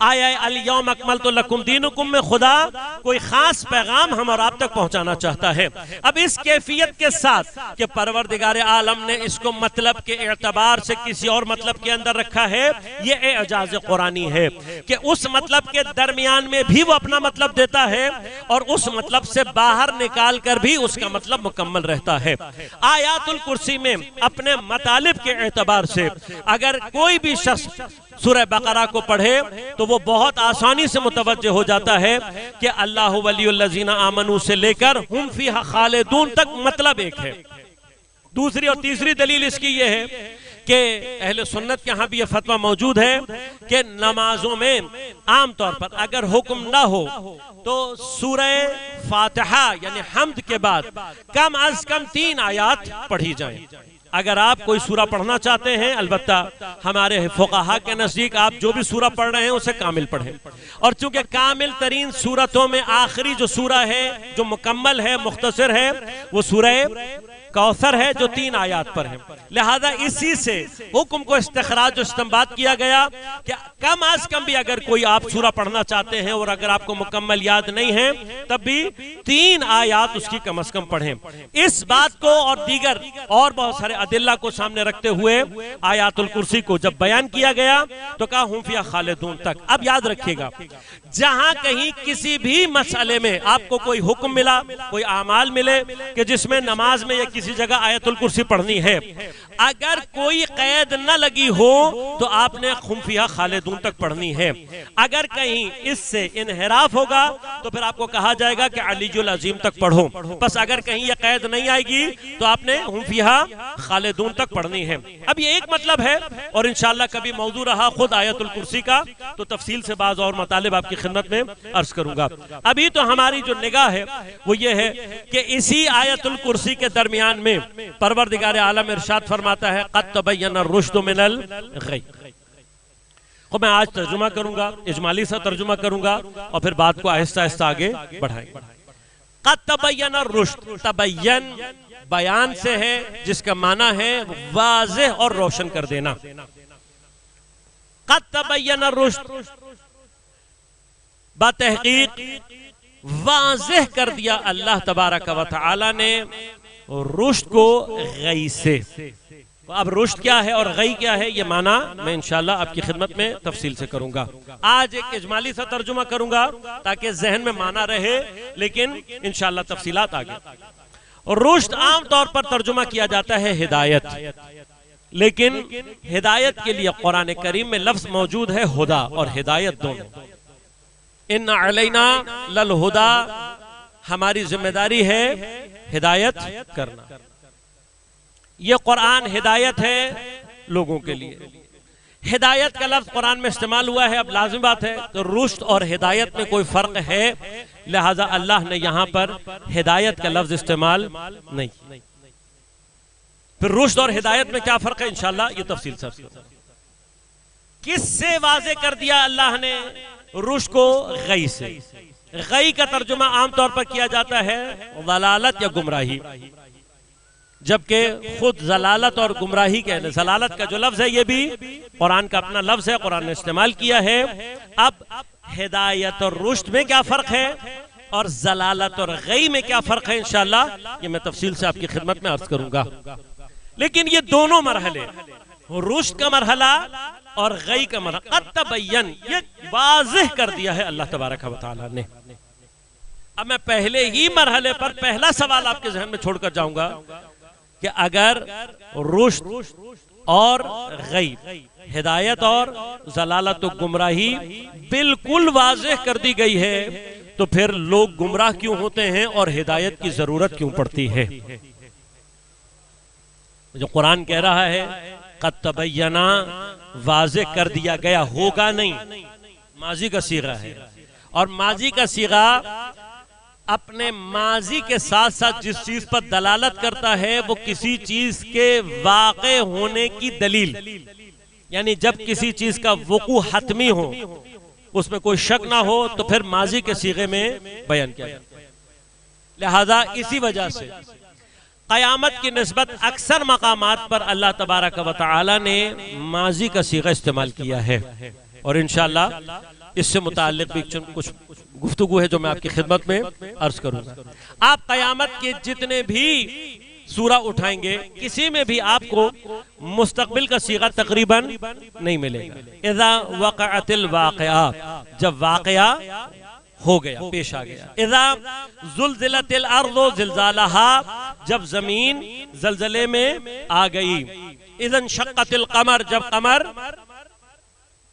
آیہ الیوم اکملت لکم دینکم میں خدا کوئی خاص پیغام ہم اور آپ تک پہنچانا چاہتا ہے. اب اس کیفیت کے ساتھ کہ پروردگار عالم نے اس کو مطلب کے اعتبار سے کسی اور مطلب کے اندر رکھا ہے، یہ اعجاز قرآنی ہے کہ اس مطلب کے درمیان میں بھی وہ اپنا مطلب دیتا ہے اور اس مطلب سے باہر نکال کر بھی اس کا مطلب مکمل رہتا ہے. آیات الکرسی میں اپنے مطالب کے اعتبار سے اگر کوئی بھی شخص سورہ بقرہ کو پڑھے تو وہ بہت آسانی سے متوجہ ہو جاتا ہے کہ اللہ ولی الذین آمنوا سے لے کر ہم فیہا خالدون تک مطلب ایک ہے. دوسری اور تیسری دلیل اس کی یہ ہے کہ اہل سنت کے ہاں بھی یہ فتویٰ موجود ہے کہ نمازوں میں عام طور پر اگر حکم نہ ہو تو سورہ فاتحہ یعنی حمد کے بعد کم از کم 3 آیات پڑھی جائیں. اگر آپ کوئی سورہ پڑھنا چاہتے ہیں البتہ ہمارے فقہا کے نزدیک آپ جو بھی سورہ پڑھ رہے ہیں اسے کامل پڑھیں. اور چونکہ کامل ترین سورتوں میں آخری جو سورہ ہے جو مکمل ہے مختصر ہے وہ سورہ کوثر ہے جو 3 آیات پر ہے. لہذا اسی سے حکم کو استخراج و استنباط کیا گیا کہ کم از کم بھی اگر کوئی آپ سورہ پڑھنا چاہتے ہیں اور اگر آپ کو مکمل یاد نہیں ہے تب بھی 3 آیات اس کی کم از کم پڑھیں. اس بات کو اور دیگر اور بہت سارے ادلہ کو سامنے رکھتے ہوئے آیات الکرسی کو جب بیان کیا گیا تو کہا ہم فیہا خالدون تک. اب یاد رکھیے گا جہاں کہیں کسی بھی مسئلے میں آپ کو کوئی حکم ملا، کوئی اعمال ملے کہ جس میں نماز میں یا کسی جگہ آیت الکرسی پڑھنی ہے، اگر کوئی قید نہ لگی ہو تو آپ نے خفیہ خالدون تک پڑھنی ہے۔ اگر کہیں اس سے انحراف ہوگا تو پھر آپ کو کہا جائے گا کہ علی العظیم تک پڑھو، بس اگر کہیں یہ قید نہیں آئے گی تو آپ نے خفیہ خالدون تک پڑھنی ہے۔ اب یہ ایک مطلب ہے، اور انشاءاللہ کبھی موضوع رہا خود آیت الکرسی کا تو تفصیل سے بعض اور مطالب آپ کی خدمت میں عرض کروں گا۔ ابھی تو ہماری جو نگاہ ہے وہ یہ ہے کہ اسی آیت الکرسی کے درمیان میں پروردگار عالم ارشاد فرماتا ہے قد تبین الرشد من الغی۔ میں آج ترجمہ کروں گا، اجمالی سا ترجمہ کروں گا اور پھر بات کو آہستہ آہستہ آگے بڑھائیں گے۔ قد تبین الرشد، تبین بیان سے ہے جس کا معنی ہے واضح اور روشن کر دینا۔ قد تبین الرشد بتحقیق واضح کر دیا اللہ تبارک و تعالی نے رشد کو غی سے۔ اب رشد کیا ہے اور غی کیا ہے یہ معنی میں انشاءاللہ آپ کی خدمت میں تفصیل سے کروں گا۔ آج ایک اجمالی سا ترجمہ کروں گا تاکہ ذہن میں معنی رہے، لیکن انشاءاللہ تفصیلات آگے۔ رشد عام طور پر ترجمہ کیا جاتا ہے ہدایت، لیکن ہدایت کے لیے قرآن کریم میں لفظ موجود ہے ہدا اور ہدایت دونوں۔ ان علینا للہدا، ہماری ذمہ داری ہے ہدایت کرنا۔ یہ قرآن ہدایت ہے لوگوں کے لیے۔ ہدایت کا لفظ قرآن میں استعمال ہوا ہے، اب لازم بات ہے کہ رشد اور ہدایت میں کوئی فرق ہے، لہذا اللہ نے یہاں پر ہدایت کا لفظ استعمال نہیں۔ پھر رشد اور ہدایت میں کیا فرق ہے انشاءاللہ یہ تفصیل سے۔ کس سے واضح کر دیا اللہ نے رشد کو؟ غی سے۔ غی کا ترجمہ عام طور پر کیا جاتا ہے ضلالت یا گمراہی، جبکہ خود ضلالت اور گمراہی کے ضلالت کا جو لفظ ہے یہ بھی قرآن کا اپنا لفظ ہے، قرآن نے استعمال کیا ہے۔ اب ہدایت اور رشد میں کیا فرق ہے اور ضلالت اور غی میں کیا فرق ہے انشاءاللہ یہ میں تفصیل سے آپ کی خدمت میں عرض کروں گا۔ لیکن یہ دونوں مرحلے، رشد کا مرحلہ اور غی کا مرحلہ، قد تبین، یہ واضح کر دیا ہے اللہ تبارک و تعالی نے۔ اب میں پہلے ہی مرحلے پر پہلا سوال آپ کے ذہن میں چھوڑ کر جاؤں گا کہ اگر رشد اور غی، ہدایت اور ضلالت و گمراہی بالکل واضح کر دی گئی ہے تو پھر لوگ گمراہ کیوں ہوتے ہیں اور ہدایت کی ضرورت کیوں پڑتی ہے؟ جو قرآن کہہ رہا ہے قد تبینا، واضح کر دیا گیا، ہوگا نہیں، ماضی کا صیغہ ہے، اور ماضی کا صیغہ اپنے ماضی کے ساتھ ساتھ جس چیز پر دلالت کرتا ہے وہ کسی چیز کے واقع ہونے کی دلیل، یعنی جب کسی چیز کا وقوع حتمی ہو، اس میں کوئی شک نہ ہو تو پھر ماضی کے صیغے میں بیان کیا جاتا ہے۔ لہذا اسی وجہ سے قیامت کی نسبت اکثر مقامات پر اللہ تبارک و تعالی نے ماضی کا صیغہ استعمال کیا ہے، اور انشاءاللہ اس سے متعلق بھی کچھ گفتگو ہے جو میں آپ کی خدمت میں عرض کروں گا۔ آپ قیامت کے جتنے بھی سورہ اٹھائیں گے کسی میں بھی آپ کو مستقبل کا صیغہ تقریباً نہیں ملے گا۔ اذا وقعت الواقعہ، جب واقعہ ہو گیا، پیش آ گیا۔ اذا زلزلت الارض زلزالہا، جب زمین زلزلے میں آ گئی۔ اذا انشقت القمر، جب قمر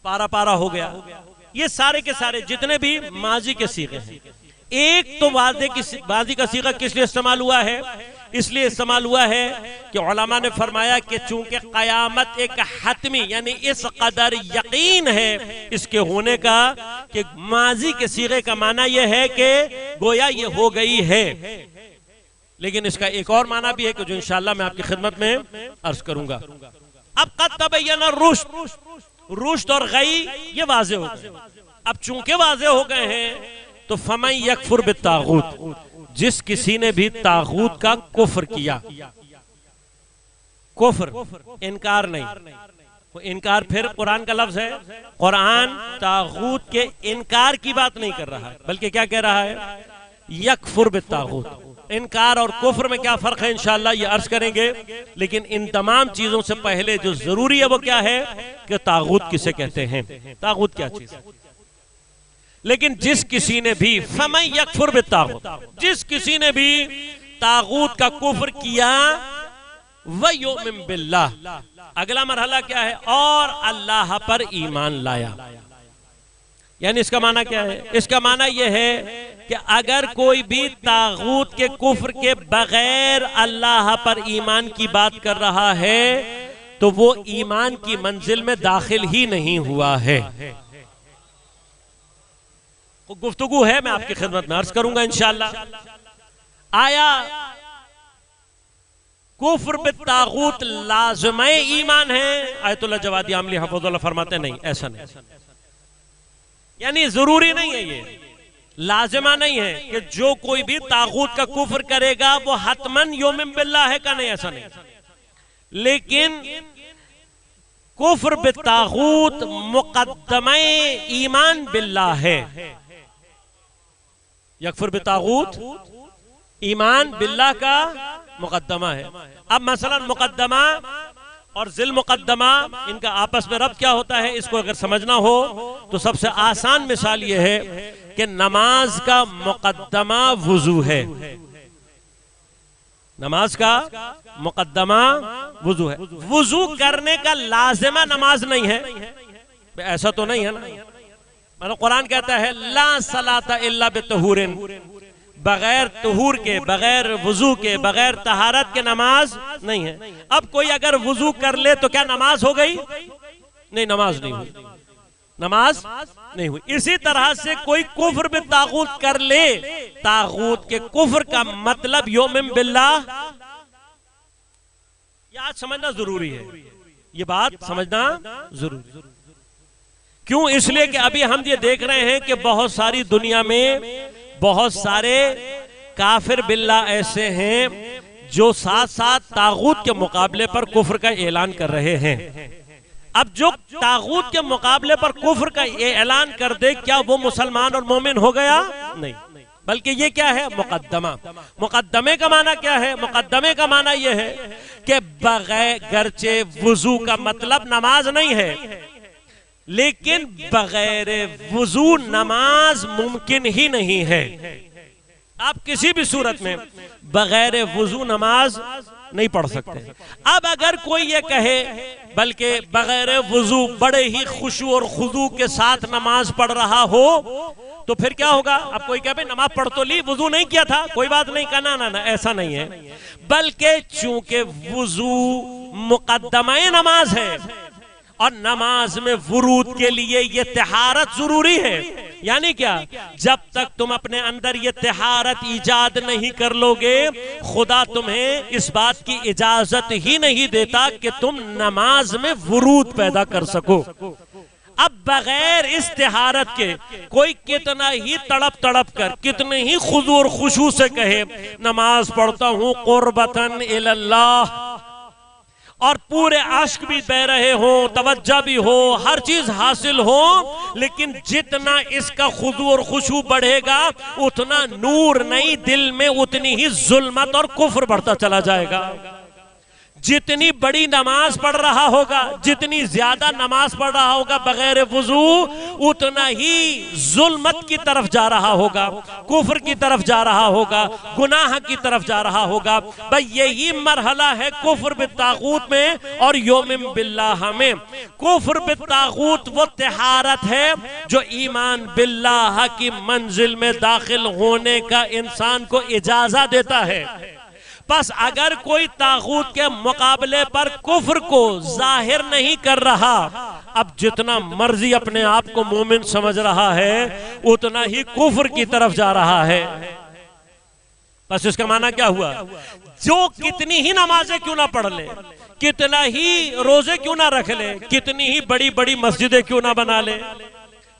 پارا پارا ہو گیا۔ یہ سارے کے سارے جتنے بھی ماضی کے صیغے ہیں، ایک تو ماضی کا صیغہ کس لیے استعمال ہوا ہے؟ اس لیے استعمال ہوا ہے کہ علماء نے فرمایا کہ چونکہ قیامت ایک حتمی، یعنی اس قدر یقین ہے اس کے ہونے کا کہ ماضی کے صیغے کا معنی یہ ہے کہ گویا یہ ہو گئی ہے، لیکن اس کا ایک اور معنی بھی ہے کہ جو انشاءاللہ میں آپ کی خدمت میں عرض کروں گا۔ اب قد تبین الرشد، رشد اور غی یہ واضح ہو گئے۔ اب چونکہ واضح ہو گئے ہیں تو فمن یکفر بالطاغوت، جس کسی نے بھی طاغوت کا کفر کیا، کفر انکار نہیں، وہ انکار پھر قرآن کا لفظ ہے، قرآن طاغوت کے انکار کی بات نہیں کر رہا ہے بلکہ کیا کہہ رہا ہے؟ یکفر بالطاغوت۔ انکار اور کفر میں کیا فرق ہے انشاءاللہ یہ عرض کریں گے، لیکن ان تمام چیزوں سے پہلے جو ضروری ہے وہ کیا ہے کہ طاغوت کسے کہتے ہیں، طاغوت کیا چیز ہے۔ لیکن جس کسی نے بھی فمن یکفر بالطاغوت، جس کسی نے بھی طاغوت کا کفر کیا وَيُؤْمِن بِاللَّهِ، اگلا مرحلہ کیا ہے؟ اور اللہ پر ایمان لایا۔ یعنی اس کا معنی کیا ہے؟ اس کا معنی یہ ہے کہ اگر کوئی بھی طاغوت کے کفر کے بغیر اللہ پر ایمان کی بات کر رہا ہے تو وہ ایمان کی منزل میں داخل ہی نہیں ہوا ہے۔ گفتگو ہے، میں آپ کی خدمت میں عرض کروں گا انشاءاللہ۔ آیا کفر بالطاغوت لازمہ ایمان ہے؟ آیت اللہ جوادی عاملی حفظ اللہ فرماتے نہیں، ایسا نہیں، یعنی ضروری نہیں ہے، یہ لازمہ نہیں ہے کہ جو کوئی بھی طاغوت کا کفر کرے گا وہ حتماً یؤمن باللہ ہے کا، نہیں، ایسا نہیں۔ لیکن کفر بالطاغوت مقدمہ ایمان باللہ ہے۔ یکفر بالطاغوت ایمان باللہ کا مقدمہ ہے۔ اب مثلا مقدمہ اور ذل مقدمہ، ان کا آپس میں ربط کیا ہوتا ہے؟ اس کو اگر سمجھنا ہو تو سب سے آسان مثال یہ ہے کہ نماز کا مقدمہ وضو ہے، نماز کا مقدمہ وضو ہے۔ وضو کرنے کا لازمہ نماز نہیں ہے، ایسا تو نہیں ہے نا؟ مطلب قرآن کہتا ہے لا صلاۃ الا بطہور، بغیر طہور کے، بغیر وضو کے، بغیر طہارت کے نماز نہیں ہے۔ اب کوئی اگر وضو کر لے تو کیا نماز ہو گئی؟ نہیں، نماز نہیں ہوئی، نماز نہیں ہوئی۔ اسی طرح سے کوئی کفر بالطاغوت کر لے، طاغوت کے کفر کا مطلب یؤمن باللہ، یہ آج سمجھنا ضروری ہے، یہ بات سمجھنا ضروری ہے۔ کیوں؟ اس لیے کہ ابھی ہم یہ دیکھ رہے ہیں کہ بہت ساری دنیا میں بہت سارے کافر باللہ ایسے ہیں جو ساتھ ساتھ طاغوت کے مقابلے پر کفر کا اعلان کر رہے ہیں۔ اب جو طاغوت کے مقابلے پر کفر کا اعلان کر دے، کیا وہ مسلمان اور مومن ہو گیا؟ نہیں، بلکہ یہ کیا ہے؟ مقدمہ۔ مقدمے کا معنی کیا ہے؟ مقدمے کا معنی یہ ہے کہ بغیر، گرچہ وضو کا مطلب نماز نہیں ہے، لیکن بغیر وضو نماز ممکن ہی نہیں ہے۔ آپ کسی بھی صورت میں بغیر وضو نماز نہیں پڑھ سکتے۔ اب اگر کوئی یہ کہے بلکہ بغیر وضو بڑے ہی خشوع اور خضوع کے ساتھ نماز پڑھ رہا ہو تو پھر کیا ہوگا؟ اب کوئی کہے نماز پڑھ تو لی، وضو نہیں کیا تھا، کوئی بات نہیں، کہنا نا، ایسا نہیں ہے۔ بلکہ چونکہ وضو مقدمہ نماز ہے اور نماز میں ورود کے لیے یہ طہارت ضروری ہے، یعنی کیا؟ جب تک تم اپنے اندر یہ طہارت ایجاد نہیں کر لو گے، خدا تمہیں اس بات کی اجازت ہی نہیں دیتا کہ تم نماز میں ورود پیدا کر سکو۔ اب بغیر اس طہارت کے کوئی کتنا ہی تڑپ تڑپ کر، کتنے ہی خضوع اور خشوع سے کہے نماز پڑھتا ہوں قربتاً الی اللہ، اور پورے عشق بھی بہ رہے ہوں، توجہ بھی ہو، ہر چیز حاصل ہو، لیکن جتنا اس کا خضوع اور خشوع بڑھے گا اتنا نور نہیں، دل میں اتنی ہی ظلمت اور کفر بڑھتا چلا جائے گا۔ جتنی بڑی نماز پڑھ رہا ہوگا، جتنی زیادہ نماز پڑھ رہا ہوگا بغیر وضو، اتنا ہی ظلمت کی طرف جا رہا ہوگا، کفر کی طرف جا رہا ہوگا، گناہ کی طرف جا رہا ہوگا۔ بھئی یہی مرحلہ ہے کفر بالطاغوت میں اور یؤمن باللہ میں۔ کفر بالطاغوت وہ طہارت ہے جو ایمان باللہ کی منزل میں داخل ہونے کا انسان کو اجازت دیتا ہے۔ پس اگر کوئی طاغوت کے مقابلے پر کفر کو ظاہر نہیں کر رہا، اب جتنا مرضی اپنے آپ کو مومن سمجھ رہا ہے اتنا ہی کفر کی طرف جا رہا ہے۔ پس اس کا معنی کیا ہوا؟ جو کتنی ہی نمازیں کیوں نہ پڑھ لے، کتنا ہی روزے کیوں نہ رکھ لے، کتنی ہی بڑی بڑی مسجدیں کیوں نہ بنا لے،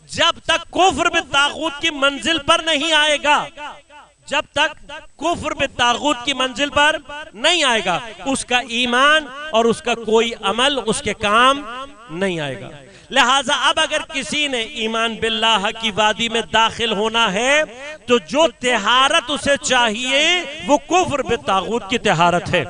جب تک کفر بالطاغوت کی منزل پر نہیں آئے گا، جب تک کفر بالطاغوت کی منزل پر نہیں آئے گا، اس کا ایمان اور اس کا کوئی عمل اس کے کام نہیں آئے گا۔ لہٰذا اب اگر کسی نے ایمان باللہ کی وادی میں داخل ہونا ہے تو جو طہارت اسے چاہیے وہ کفر بالطاغوت کی طہارت ہے۔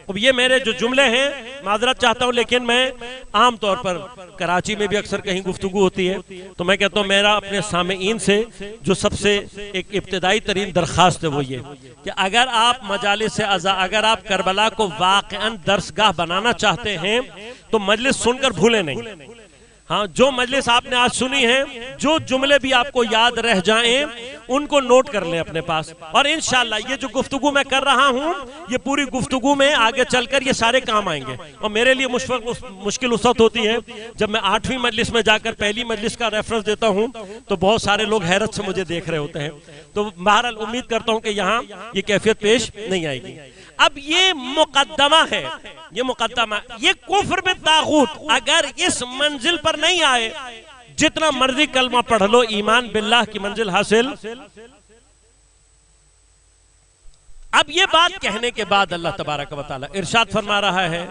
اب یہ میرے جو جملے ہیں معذرت چاہتا ہوں، لیکن میں عام طور پر کراچی میں بھی اکثر کہیں گفتگو ہوتی ہے تو میں کہتا ہوں میرا اپنے سامعین سے جو سب سے ایک ابتدائی ترین درخواست ہے وہ یہ کہ اگر آپ مجالس اگر آپ کربلا کو واقعاً درسگاہ بنانا چاہتے ہیں تو مجلس سن کر بھولیں نہیں. ہاں، جو مجلس آپ نے آج سنی ہے، جو جملے بھی آپ کو یاد رہ جائیں ان کو نوٹ کر لیں اپنے پاس، اور انشاءاللہ یہ جو گفتگو میں کر رہا ہوں یہ پوری گفتگو میں آگے چل کر یہ سارے کام آئیں گے. اور میرے لیے مشکل اس وقت ہوتی ہے جب میں 8ویں مجلس میں جا کر پہلی مجلس کا ریفرنس دیتا ہوں تو بہت سارے لوگ حیرت سے مجھے دیکھ رہے ہوتے ہیں. تو بہرحال امید کرتا ہوں کہ یہاں یہ کیفیت پیش نہیں آئے گی. اب یہ مقدمہ ہے، یہ مقدمہ، یہ کفر بالطاغوت اگر اس منزل پر نہیں آئے، جتنا مرضی کلمہ پڑھ لو، ایمان باللہ کی منزل حاصل. اب یہ بات کہنے کے بعد اللہ تبارک و تعالی ارشاد فرما رہا ہے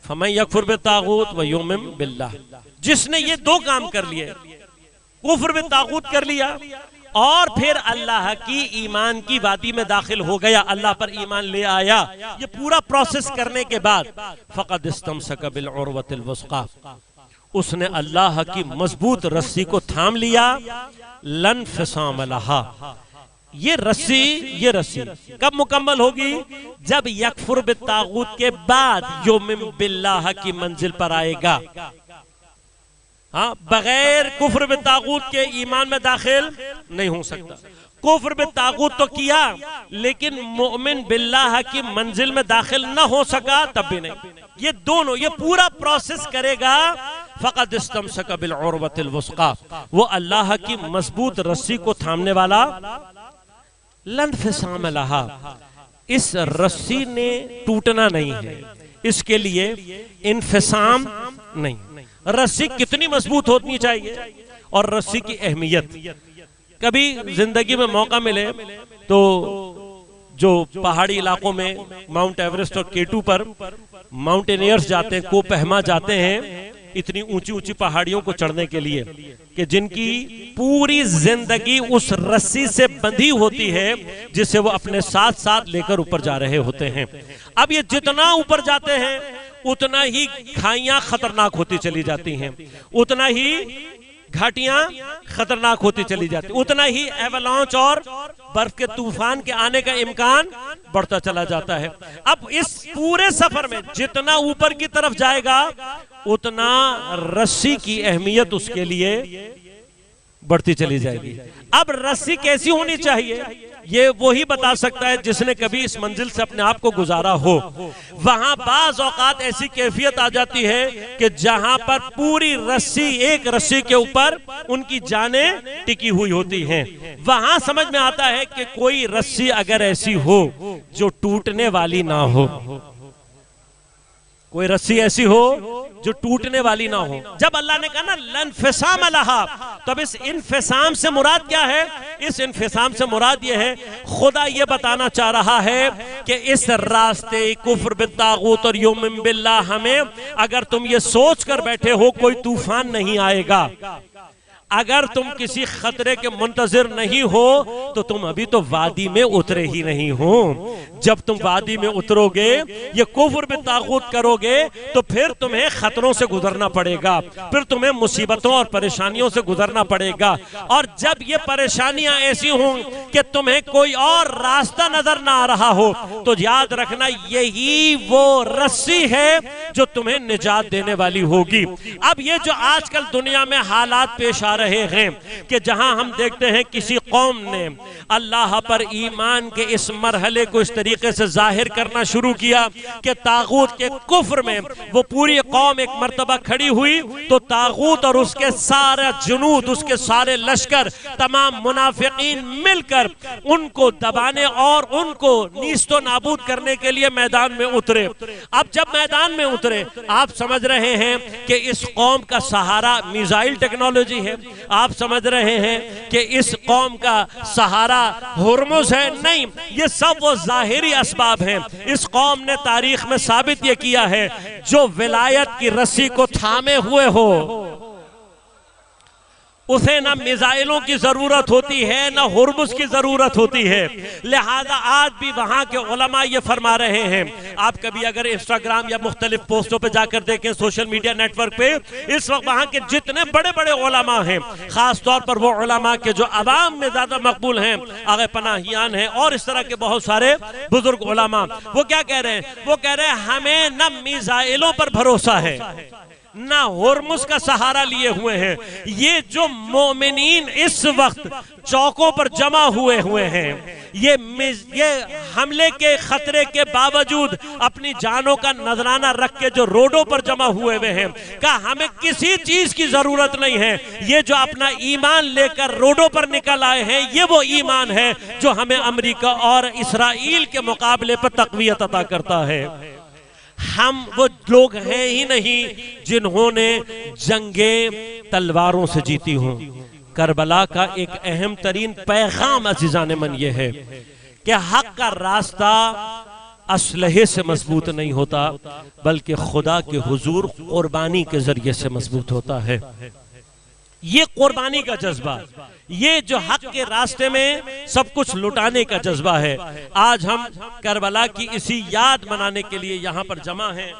فَمَن يَكْفُرْ بِالطَّاغُوتِ وَيُؤْمِن بِاللَّهِ، جس نے یہ دو کام کر لیے، کفر بالطاغوت کر لیا اور پھر اللہ کی ایمان کی وادی میں داخل ہو گیا، اللہ پر ایمان لے آیا، یہ پورا پروسیس کرنے کے بعد فَقَدْ اسْتَمْسَكَ بِالْعُرْوَةِ الْوُثْقَىٰ، اس نے اللہ کی مضبوط رسی کو تھام لیا. لَا انْفِصَامَ لَهَا، یہ رسی کب مکمل ہوگی؟ جب یکفر بالطاغوت کے بعد یؤمن باللہ کی منزل پر آئے گا. ہاں، بغیر کفر بالطاغوت کے ایمان میں داخل نہیں ہو سکتا. کفر بالطاغوت تو کیا لیکن مؤمن باللہ کی منزل میں داخل نہ ہو سکا تب بھی نہیں. یہ دونوں، یہ پورا پروسیس کرے گا. فقد استمسک بالعروۃ الوثقیٰ، وہ اللہ کی مضبوط رسی کو تھامنے والا. لا انفصام لہا، اس رسی نے ٹوٹنا نہیں ہے، اس کے لیے انفصام نہیں. رسی کتنی مضبوط ہونی چاہیے اور رسی کی اہمیت. کبھی زندگی میں موقع ملے تو جو پہاڑی علاقوں میں ماؤنٹ ایورسٹ اور K2 پر ماؤنٹینئرز جاتے ہیں، کو پہما جاتے ہیں اتنی اونچی اونچی پہاڑیوں کو چڑھنے کے لیے کہ جن کی پوری زندگی اس رسی سے بندھی ہوتی ہے جس سے وہ اپنے ساتھ ساتھ لے کر اوپر جا رہے ہوتے ہیں. اب یہ جتنا اوپر جاتے ہیں اتنا ہی کھائیاں خطرناک ہوتی چلی جاتی ہیں، اتنا ہی گھاٹیاں خطرناک ہوتی چلی جاتی، اتنا ہی ایولانچ اور برف کے طوفان کے آنے کا امکان بڑھتا چلا جاتا ہے. اب اس پورے سفر میں جتنا اوپر کی طرف جائے گا اتنا رسی کی اہمیت اس کے لیے بڑھتی چلی جائے گی. اب رسی کیسی ہونی چاہیے یہ وہی بتا سکتا ہے جس نے کبھی اس منزل سے اپنے آپ کو گزارا ہو. وہاں بعض اوقات ایسی کیفیت آ جاتی ہے کہ جہاں پر پوری رسی، ایک رسی کے اوپر ان کی جانیں ٹکی ہوئی ہوتی ہیں، وہاں سمجھ میں آتا ہے کہ کوئی رسی اگر ایسی ہو جو ٹوٹنے والی نہ ہو، کوئی رسی ایسی ہو جو ٹوٹنے والی نہ ہو. جب اللہ نے کہا نا لَانْفِصَامَ لَهَا، تب اس انفصام سے مراد کیا ہے؟ اس انفصام سے مراد یہ ہے خدا یہ بتانا چاہ رہا ہے کہ اس راستے کفر بالطاغوت اور یؤمن باللہ ہمیں اگر تم یہ سوچ کر بیٹھے ہو کوئی طوفان نہیں آئے گا، اگر تم کسی خطرے کے منتظر نہیں ہو تو تم ابھی تو وادی میں اترے ہی نہیں ہو. جب تم وادی میں اترو گے، یہ کفر بالطاغوت کرو گے تو پھر تمہیں خطروں سے گزرنا پڑے گا، پھر تمہیں مصیبتوں اور پریشانیوں سے گزرنا پڑے گا. اور جب یہ پریشانیاں ایسی ہوں کہ تمہیں کوئی اور راستہ نظر نہ آ رہا ہو تو یاد رکھنا یہی وہ رسی ہے جو تمہیں نجات دینے والی ہوگی. اب یہ جو آج کل دنیا میں حالات پیش آ رہے ہیں کہ جہاں ہم دیکھتے ہیں کسی قوم نے اللہ پر ایمان کے اس مرحلے کو اس طریقے سے ظاہر کرنا شروع کیا کہ طاغوت کے کفر میں وہ پوری قوم ایک مرتبہ کھڑی ہوئی تو طاغوت اور اس کے سارا جنود، اس کے سارے لشکر، تمام منافقین مل کر ان کو دبانے اور ان کو نیست و نابود کرنے کے لیے میدان میں اترے. اب جب میدان میں اترے آپ سمجھ رہے ہیں کہ اس قوم کا سہارا میزائل ٹیکنالوجی ہے، آپ سمجھ رہے ہیں کہ اس قوم کا سہارا ہرمز ہے. نہیں، یہ سب وہ ظاہری اسباب ہیں. اس قوم نے تاریخ میں ثابت یہ کیا ہے جو ولایت کی رسی کو تھامے ہوئے ہو اسے نہ میزائلوں کی ضرورت ہوتی ہے نہ ہرمز کی ضرورت ہوتی ہے. لہذا آج بھی وہاں کے علماء یہ فرما رہے ہیں. آپ کبھی اگر انسٹاگرام یا مختلف پوسٹوں پہ جا کر دیکھیں سوشل میڈیا نیٹ ورک پہ، اس وقت وہاں کے جتنے بڑے بڑے علماء ہیں، خاص طور پر وہ علماء کے جو عوام میں زیادہ مقبول ہیں، آغا پناہیان ہیں اور اس طرح کے بہت سارے بزرگ علماء، وہ کیا کہہ رہے ہیں؟ وہ کہہ رہے ہیں ہمیں نہ میزائلوں پر بھروسہ ہے نہ ہرمز کا سہارا لیے ہوئے ہیں. یہ جو مومنین اس وقت چوکوں پر جمع ہوئے ہیں، یہ حملے کے خطرے کے باوجود اپنی جانوں کا نذرانہ رکھ کے جو روڈوں پر جمع ہوئے ہیں، کہا ہمیں کسی چیز کی ضرورت نہیں ہے. یہ جو اپنا ایمان لے کر روڈوں پر نکل آئے ہیں، یہ وہ ایمان ہے جو ہمیں امریکہ اور اسرائیل کے مقابلے پر تقویت عطا کرتا ہے. ہم وہ لوگ ہیں ہی نہیں جنہوں نے جنگیں تلواروں سے جیتی ہوں. کربلا کا ایک اہم ترین پیغام عزیزان من یہ ہے کہ حق کا راستہ اسلحے سے مضبوط نہیں ہوتا بلکہ خدا کے حضور قربانی کے ذریعے سے مضبوط ہوتا ہے. یہ قربانی کا جذبہ، یہ جو حق کے راستے میں سب کچھ لٹانے کا جذبہ ہے. آج ہم کربلا کی اسی یاد منانے کے لیے یہاں پر جمع ہیں.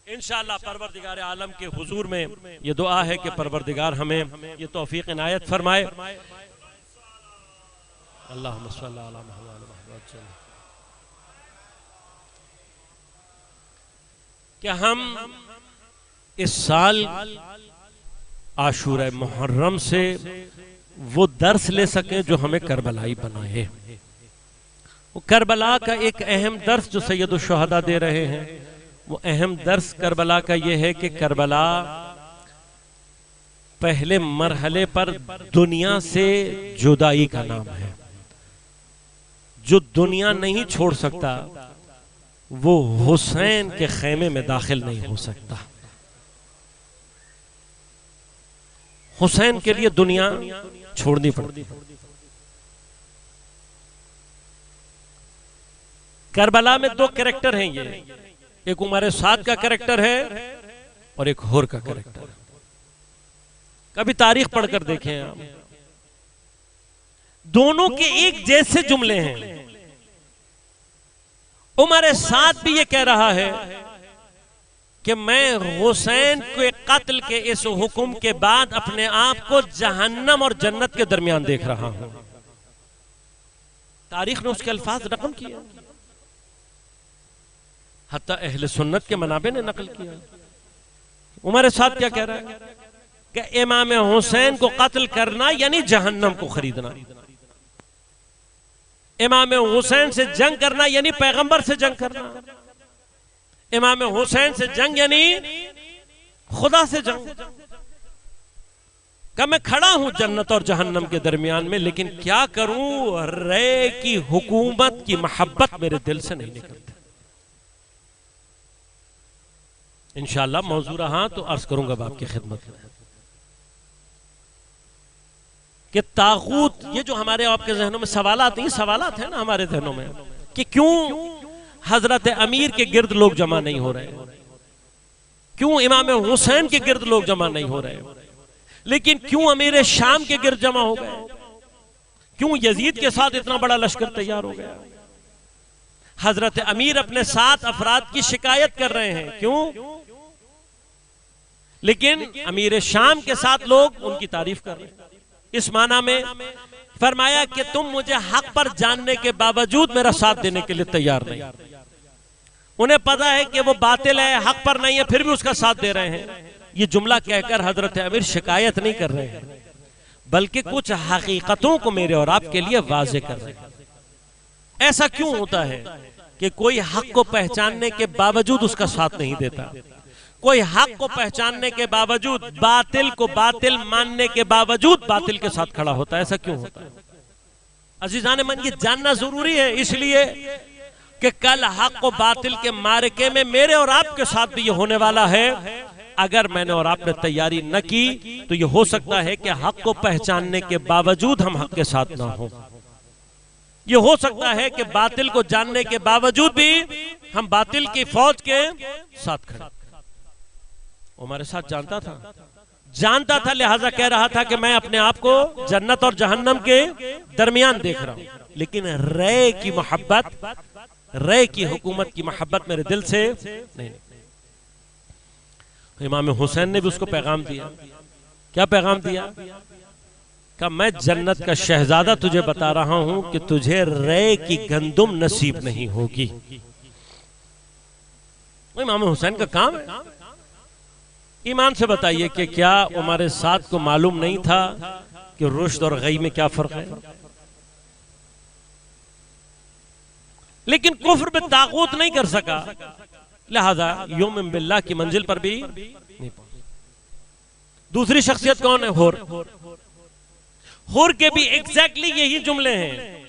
انشاءاللہ پروردگار عالم کے حضور میں یہ دعا ہے کہ پروردگار ہمیں یہ توفیق عنایت فرمائے. اللہم صلی علی محمد کہ ہم اس سال عاشورہ محرم سے وہ درس لے سکیں جو ہمیں کربلائی بنائے. وہ کربلا کا ایک اہم درس جو سید الشہداء دے رہے ہیں، وہ اہم درس کربلا کا یہ ہے کہ کربلا پہلے مرحلے پر دنیا سے جدائی کا نام ہے. جو دنیا نہیں چھوڑ سکتا وہ حسین کے خیمے میں داخل نہیں ہو سکتا. حسین کے لیے دنیا چھوڑنی پڑتی. کربلا میں دو کریکٹر ہیں، یہ ایک عمر سعد کا کریکٹر ہے اور ایک ہور کا کریکٹر. کبھی تاریخ پڑھ کر دیکھیں آپ، دونوں کے ایک جیسے جملے ہیں. عمر سعد بھی یہ کہہ رہا ہے کہ میں حسین کے قتل کے اس حکم کے بعد اپنے آپ کو جہنم اور جنت کے درمیان دیکھ رہا ہوں. تاریخ نے اس کے الفاظ رقم کیا، حتی اہل سنت کے منابع نے نقل کیا. عمر سعد کیا کہہ رہا ہے کہ امام حسین کو قتل کرنا یعنی جہنم کو خریدنا. امام حسین سے جنگ کرنا یعنی پیغمبر سے جنگ کرنا. امام حسین سے جنگ یعنی خدا سے جنگ. کہ میں کھڑا ہوں جنت اور جہنم کے درمیان میں، لیکن کیا کروں، رے کی حکومت کی محبت میرے دل سے نہیں نکلتی. انشاءاللہ موضوع رہا تو عرض کروں گا آپ کی خدمت میں کہ طاغوت، یہ جو ہمارے آپ کے ذہنوں میں سوالات ہیں نا ہمارے ذہنوں میں کہ کیوں حضرت امیر کے گرد لوگ جمع نہیں ہو رہے، کیوں امام حسین کے گرد لوگ جمع نہیں ہو رہے، لیکن کیوں امیر شام کے گرد جمع ہو گئے، کیوں یزید کے ساتھ اتنا بڑا لشکر تیار ہو گیا. حضرت امیر اپنے 7 افراد کی شکایت کر رہے ہیں، کیوں؟ لیکن امیر شام کے ساتھ لوگ ان کی تعریف کر رہے ہیں. اس معنی میں فرمایا کہ تم مجھے حق پر جاننے کے باوجود میرا ساتھ دینے کے لیے تیار نہیں. انہیں پتا ہے کہ وہ باطل ہے، حق پر نہیں ہے، پھر بھی اس کا ساتھ دے رہے ہیں. یہ جملہ کہہ کر حضرت امیر شکایت نہیں کر رہے ہیں بلکہ کچھ حقیقتوں کو میرے اور آپ کے لیے واضح کر رہے ہیں. ایسا کیوں ہوتا ہے کہ کوئی حق کو پہچاننے کے باوجود اس کا ساتھ نہیں دیتا، کوئی حق کو پہچاننے کے باوجود باطل کو باطل ماننے کے باوجود باطل کے ساتھ کھڑا ہوتا ہے؟ ایسا کیوں ہوتا ہے؟ عزیزان من، یہ جاننا ضروری ہے، اس لیے کہ کل حق و باطل کے معرکے میں میرے اور آپ کے ساتھ بھی یہ ہونے والا ہے. اگر میں نے اور آپ نے تیاری نہ کی تو یہ ہو سکتا ہے کہ حق کو پہچاننے کے باوجود ہم حق کے ساتھ نہ ہوں. یہ ہو سکتا ہے کہ باطل کو جاننے کے باوجود بھی ہم باطل کی فوج کے ساتھ کھڑے. عمر ساتھ جانتا تھا جانتا تھا، لہٰذا کہہ رہا تھا کہ میں اپنے آپ کو جنت اور جہنم کے درمیان دیکھ رہا ہوں، لیکن رے کی محبت، رے کی حکومت کی محبت میرے دل سے نہیں۔ امام حسین نے بھی اس کو پیغام دیا، کیا پیغام دیا؟ کہ میں جنت کا شہزادہ تجھے بتا رہا ہوں کہ تجھے رے کی گندم نصیب نہیں ہوگی۔ امام حسین کا کام ہے۔ ایمان سے بتائیے کہ کیا عمر سعد کو معلوم نہیں تھا کہ رشد اور غی میں کیا فرق ہے؟ لیکن کفر پہ طاغوت نہیں کر سکا، لہذا یوم باللہ کی منزل پر بھی نہیں پہنچا۔ دوسری شخصیت کون ہے؟ ہور۔ ہور کے بھی ایگزیکٹلی یہی جملے ہیں،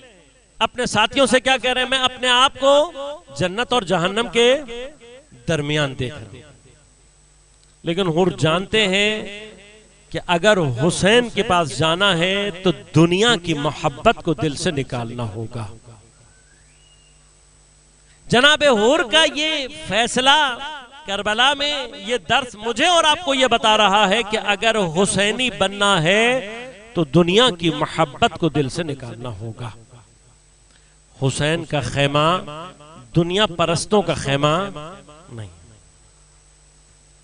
اپنے ساتھیوں سے کیا کہہ رہے ہیں؟ میں اپنے آپ کو جنت اور جہنم کے درمیان دیکھ رہا ہوں۔ لیکن ہور جانتے ہیں کہ اگر حسین کے پاس جانا ہے تو دنیا کی محبت کو دل سے نکالنا ہوگا۔ جناب ہور کا یہ فیصلہ کربلا میں، یہ درس مجھے اور آپ کو یہ بتا رہا ہے کہ اگر حسینی بننا ہے تو دنیا کی محبت کو دل سے نکالنا ہوگا۔ حسین کا خیمہ دنیا پرستوں کا خیمہ نہیں۔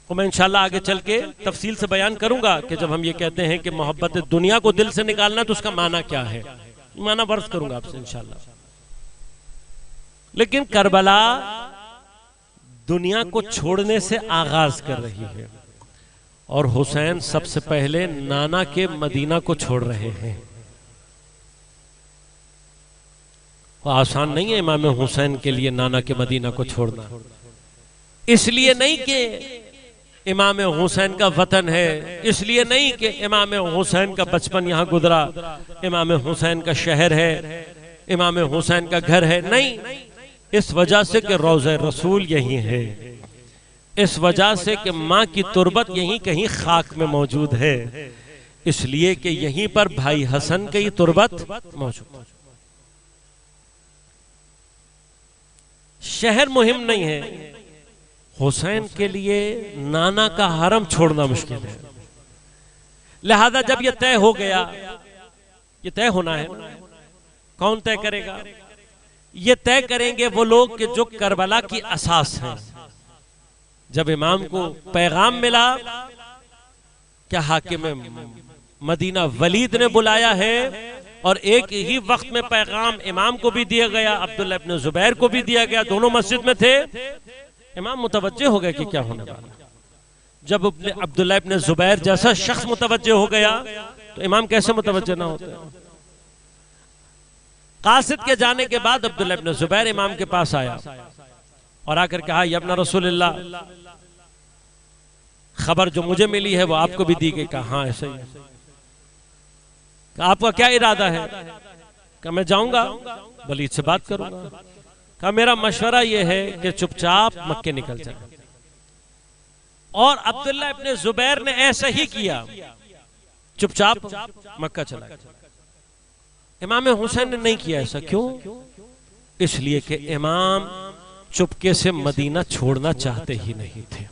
میں انشاءاللہ آگے چل کے تفصیل سے بیان کروں گا کہ جب ہم یہ کہتے ہیں کہ محبت دنیا کو دل سے نکالنا تو اس کا معنی کیا ہے، معنی ورز کروں گا آپ سے انشاءاللہ۔ لیکن کربلا دنیا کو چھوڑنے سے آغاز کر رہی ہے، اور حسین سب سے پہلے نانا کے مدینہ کو چھوڑ رہے ہیں۔ آسان نہیں ہے امام حسین کے لیے نانا کے مدینہ کو چھوڑنا، اس لیے نہیں کہ امام حسین کا وطن ہے، اس لیے نہیں کہ امام حسین کا بچپن یہاں گزرا، امام حسین کا شہر ہے، امام حسین کا گھر ہے، نہیں، اس وجہ سے کہ روضہ رسول یہی ہے، اس وجہ سے کہ ماں کی تربت یہیں کہیں خاک میں موجود ہے، اس لیے کہ یہیں پر بھائی حسن کی تربت موجود ہے۔ شہر مہم نہیں ہے، حسین کے لیے نانا کا حرم چھوڑنا مشکل ہے، لہذا جب یہ طے ہو گیا، یہ طے ہونا ہے، کون طے کرے گا؟ یہ طے کریں گے وہ لوگ کہ جو کربلا کی اساس ہیں۔ جب امام کو پیغام ملا کہ حاکم مدینہ ولید نے بلایا ہے، اور ایک ہی وقت میں پیغام امام کو بھی دیا گیا، عبداللہ ابن زبیر کو بھی دیا گیا، دونوں مسجد میں تھے، امام متوجہ ہو گئے کہ کیا ہونے والا۔ جب عبداللہ ابن زبیر جیسا شخص متوجہ ہو گیا تو امام کیسے متوجہ نہ ہوتے؟ قاصد کے جانے کے بعد عبداللہ ابن زبیر امام کے پاس آیا اور آ کر کہا، یا ابن رسول اللہ، خبر جو مجھے ملی ہے وہ آپ کو بھی دی گئی۔ کہا ہاں ایسا ہی ہے۔ کہا آپ کا کیا ارادہ ہے؟ کہا میں جاؤں گا ولید سے بات کروں گا۔ کہا میرا مشورہ یہ ہے کہ چپ چاپ مکے نکل جائیں، اور عبداللہ ابن زبیر نے ایسا ہی کیا، چپ چاپ مکہ چلا گیا۔ امام حسین نے نہیں کیا ایسا، کیوں؟ اس لیے کہ امام چپکے سے مدینہ چھوڑنا چاہتے ہی نہیں تھے،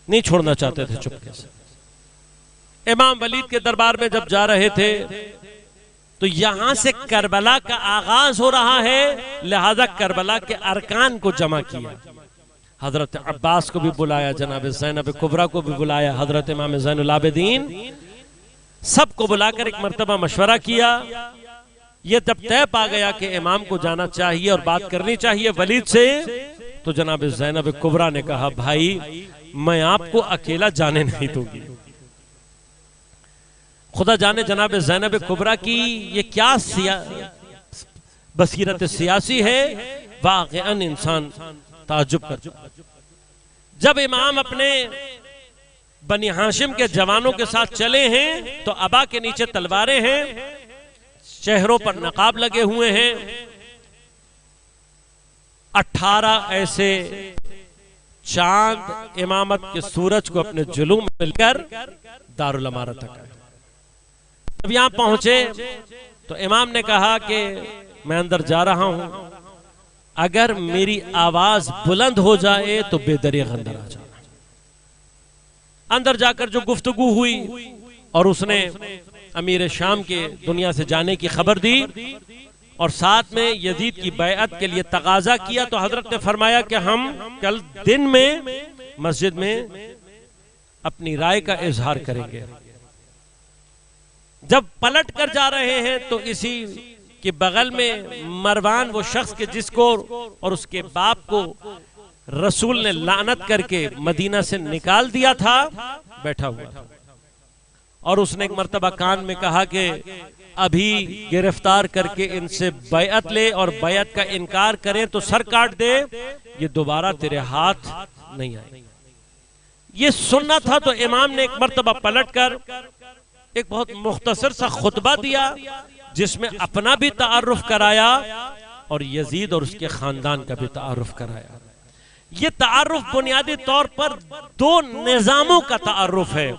نہیں چھوڑنا چاہتے تھے چپکے سے۔ امام ولید کے دربار میں جب جا رہے تھے تو یہاں سے کربلا کا آغاز ہو رہا ہے، لہذا کربلا کے ارکان کو جمع کیا، حضرت عباس کو بھی بلایا، جناب زینب کبریٰ کو بھی بلایا، حضرت امام زین العابدین، سب کو بلا کر ایک مرتبہ مشورہ کیا۔ یہ جب طے پا گیا کہ امام کو جانا چاہیے اور بات کرنی چاہیے ولید سے، تو جناب زینب کبریٰ نے کہا، بھائی میں آپ کو اکیلا جانے نہیں دوں گی۔ خدا جانے جناب زینب کبریٰ کی یہ کیا بصیرت سیاسی ہے، واقعاً انسان تعجب کرتا۔ جب امام اپنے بنی ہاشم کے جوانوں کے ساتھ چلے ہیں تو ابا کے نیچے تلواریں ہیں، چہروں پر نقاب لگے ہوئے ہیں، 18 ایسے چاند امامت کے سورج کو اپنے جلوم میں مل کر دارالامارہ تک آئے۔ جب یہاں پہنچے تو امام نے کہا کہ میں اندر جا رہا ہوں، اگر میری آواز بلند ہو جائے تو بے دریغ اندر آ جانا، اندر جا کر جو گفتگو ہوئی اور اس نے امیر شام کے دنیا سے جانے کی خبر دی اور ساتھ میں یزید کی بیعت کے لیے تقاضا کیا، تو حضرت نے فرمایا کہ ہم کل دن میں مسجد میں اپنی رائے کا اظہار کریں گے۔ جب پلٹ کر جا رہے ہیں تو اسی کے بغل میں مروان، وہ شخص کے جس کو اور اس کے باپ کو رسول نے لعنت کر کے مدینہ سے نکال دیا تھا، بیٹھا ہوا تھا، اور اس نے ایک مرتبہ کان میں کہا کہ ابھی گرفتار کر کے ان سے بیعت لے، اور بیعت کا انکار کریں تو سر کاٹ دے، یہ دوبارہ تیرے ہاتھ نہیں آئے۔ یہ سننا تھا تو امام نے ایک مرتبہ پلٹ کر ایک بہت مختصر سا خطبہ دیا جس میں اپنا بھی تعارف کرایا اور یزید اور اس کے خاندان کا بھی تعارف کرایا۔ یہ تعارف بنیادی طور پر دو نظاموں کا تعارف ہے،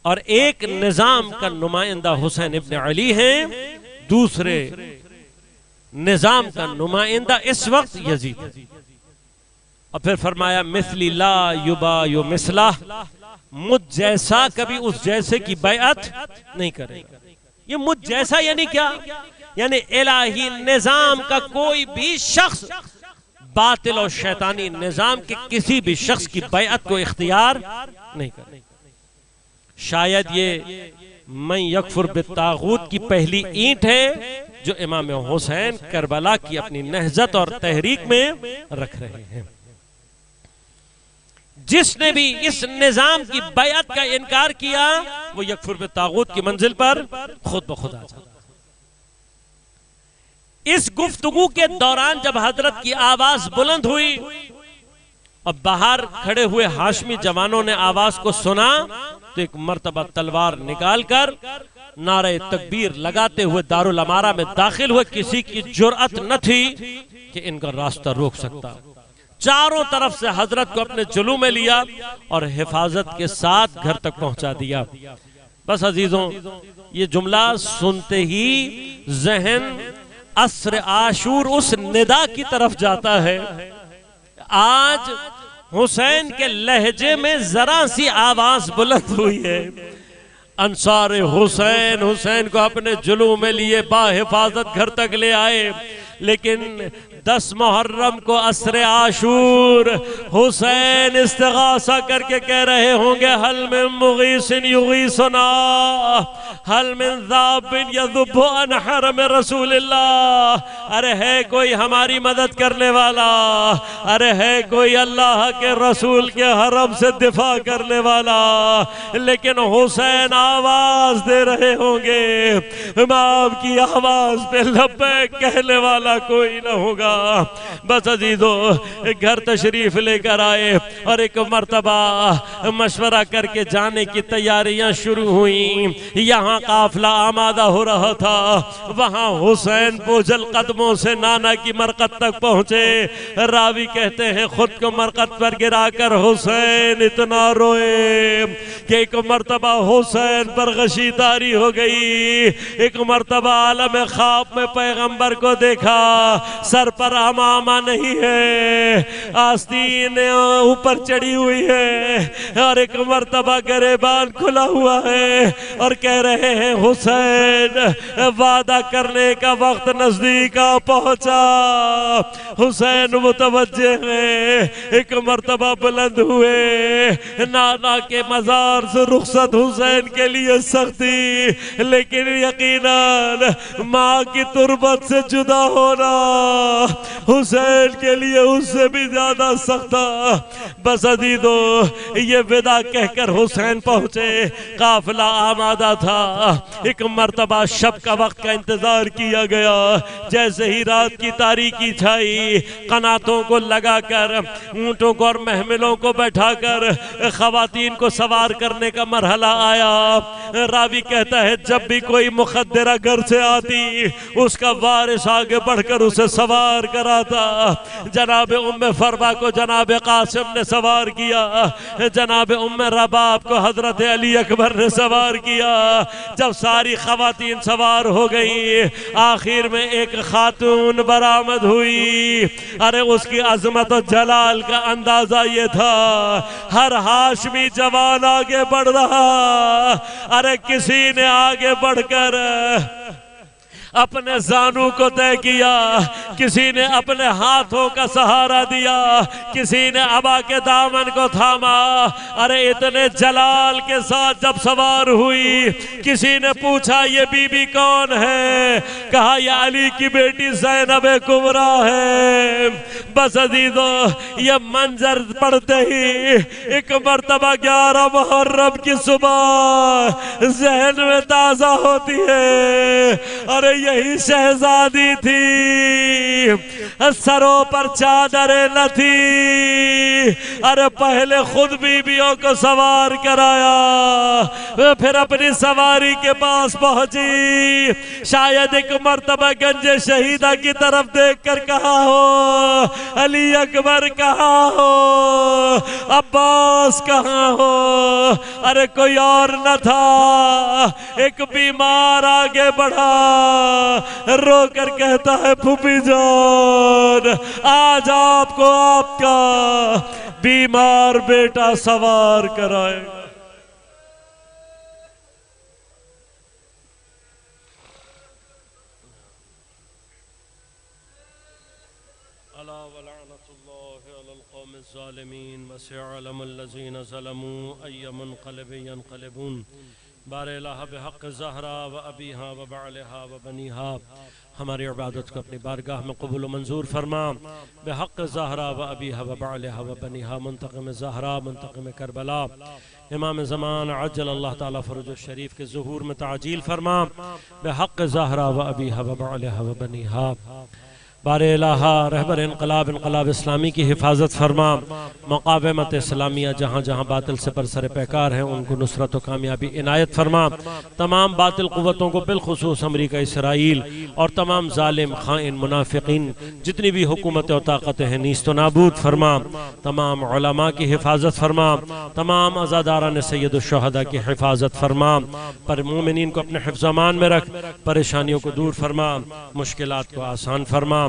اور ایک نظام کا نمائندہ حسین ابن علی ہیں، دوسرے نظام کا نمائندہ اس وقت یزید ہے۔ اور پھر فرمایا مثلی لا یبایع مثلہ، مجھ جیسا کبھی اس جیسے کی بیعت نہیں کرے گا۔ یہ مجھ جیسا یعنی کیا؟ یعنی الہی نظام کا کوئی بھی شخص باطل اور شیطانی نظام کے کسی بھی شخص کی بیعت کو اختیار نہیں کرے۔ شاید یہ من یکفر بالطاغوت کی پہلی اینٹ ہے جو امام حسین کربلا کی اپنی نہضت اور تحریک میں رکھ رہے ہیں۔ جس نے بھی اس نظام کی بیعت کا انکار کیا وہ یکفر بالطاغوت کی منزل پر خود بخود آ جاتا۔ اس گفتگو کے دوران جب حضرت کی آواز بلند ہوئی اور باہر کھڑے ہوئے ہاشمی جوانوں نے آواز کو سنا تو ایک مرتبہ تلوار نکال کر نعرہ تکبیر لگاتے ہوئے دارالامارہ میں داخل ہوئے۔ کسی کی جرأت نہ تھی کہ ان کا راستہ روک سکتا۔ چاروں طرف سے حضرت کو اپنے جلو میں لیا اور حفاظت کے ساتھ گھر تک پہنچا دیا۔ بس عزیزوں، یہ جملہ سنتے ہی ذہن عصر عاشور اس ندا کی طرف جاتا ہے۔ آج حسین کے لہجے میں ذرا سی آواز بلند ہوئی ہے، انصار حسین حسین کو اپنے جلو میں لیے با حفاظت گھر تک لے آئے، لیکن 10 محرم کو عصر عاشور حسین استغاثہ کر کے کہہ رہے ہوں گے حل من مغیث یغیثنا، حل من ذاب یذب عن حرم رسول اللہ، ارے ہے کوئی ہماری مدد کرنے والا، ارے ہے کوئی اللہ کے رسول کے حرم سے دفاع کرنے والا۔ لیکن حسین آواز دے رہے ہوں گے، امام کی آواز پہ لبیک کہنے والا کوئی نہ ہوگا۔ بس عزیزو، گھر تشریف لے کر آئے اور ایک مرتبہ مشورہ کر کے جانے کی تیاریاں شروع ہوئیں۔ یہاں قافلہ آمادہ ہو رہا تھا، وہاں حسین بوجھل قدموں سے نانا کی مرقد تک پہنچے۔ راوی کہتے ہیں خود کو مرقد پر گرا کر حسین اتنا روئے کہ ایک مرتبہ حسین پر غشی طاری ہو گئی۔ ایک مرتبہ عالم خواب میں پیغمبر کو دیکھا، سر پر امامہ نہیں ہے، آستین اوپر چڑھی ہوئی ہے، اور ایک مرتبہ گریبان کھلا ہوا ہے، اور کہہ رہے ہیں حسین وعدہ کرنے کا وقت نزدیک آ پہنچا۔ حسین متوجہ ہیں، ایک مرتبہ بلند ہوئے۔ نانا کے مزار سے رخصت حسین کے لیے سختی، لیکن یقیناً ماں کی تربت سے جدا ہونا حسین کے لیے اس سے بھی زیادہ سخت تھا۔ بس عزیزو، یہ ودا کہہ کر حسین پہنچے، قافلہ آمادہ تھا۔ ایک مرتبہ شب کا وقت کا انتظار کیا گیا۔ جیسے ہی رات کی تاریکی چھائی، قناتوں کو لگا کر، اونٹوں کو اور محملوں کو بیٹھا کر خواتین کو سوار کرنے کا مرحلہ آیا۔ راوی کہتا ہے جب بھی کوئی مخدرہ گھر سے آتی، اس کا وارث آگے بڑھ کر اسے سوار سوار کرا تھا، جناب ام فروا کو جناب قاسم نے سوار کیا، جناب ام رباب کو حضرت علی اکبر نے سوار کیا۔ جب ساری خواتین سوار ہو گئی، آخر میں ایک خاتون برآمد ہوئی۔ ارے اس کی عظمت و جلال کا اندازہ یہ تھا، ہر ہاشمی جوان آگے بڑھ رہا، ارے کسی نے آگے بڑھ کر اپنے زانو کو طے کیا، کسی نے اپنے ہاتھوں کا سہارا دیا، کسی نے ابا کے دامن کو تھاما۔ ارے اتنے جلال کے ساتھ جب سوار ہوئی، کسی نے پوچھا یہ بی بی کون ہے؟ کہا یہ علی کی بیٹی زینب کبریٰ ہے۔ بس عزیزو، یہ منظر پڑھتے ہی ایک مرتبہ 11 محرم کی صبح ذہن میں تازہ ہوتی ہے۔ ارے یہی شہزادی تھی، سروں پر چادریں نہ تھی، ارے پہلے خود بیویوں کو سوار کرایا، پھر اپنی سواری کے پاس پہنچی۔ شاید ایک مرتبہ گنج شہیدہ کی طرف دیکھ کر کہا ہو علی اکبر کہاں ہو، عباس کہاں ہو؟ ارے کوئی اور نہ تھا، ایک بیمار آگے بڑھا، رو کر کہتا ہے پھوپھی جان آج آپ کو آپ کا بیمار بیٹا سوار کرائے گا۔ الا ولعنۃ اللہ علی القوم الظالمین وسيعلم الذین ظلموا ای منقلب ینقلبون۔ بار الہ بحق زہرا و ابیہا و بعلہا و بنیہا، ہماری عبادت کو اپنی بارگاہ میں قبول و منظور فرما۔ بحق زہرا و ابیہا و بعلہا و بنیہا، منتقم زہرا، منتقم کربلا، امام زمان عجل اللہ تعالیٰ فرج الشریف کے ظہور میں تعجیل فرما۔ بحق زہرا و ابیہا و بعلہا و بنیہا، بار الہ رہبر انقلاب اسلامی کی حفاظت فرما۔ مقاومت اسلامیہ جہاں جہاں باطل سے برسر پیکار ہیں ان کو نصرت و کامیابی عنایت فرما۔ تمام باطل قوتوں کو بالخصوص امریکہ اسرائیل اور تمام ظالم خائن منافقین جتنی بھی حکومتیں و طاقتیں ہیں نیست و نابود فرما۔ تمام علماء کی حفاظت فرما، تمام عزاداران سید الشہداء کی حفاظت فرما۔ پر مومنین کو اپنے حفظ امان میں رکھ، پریشانیوں کو دور فرما، مشکلات کو آسان فرما،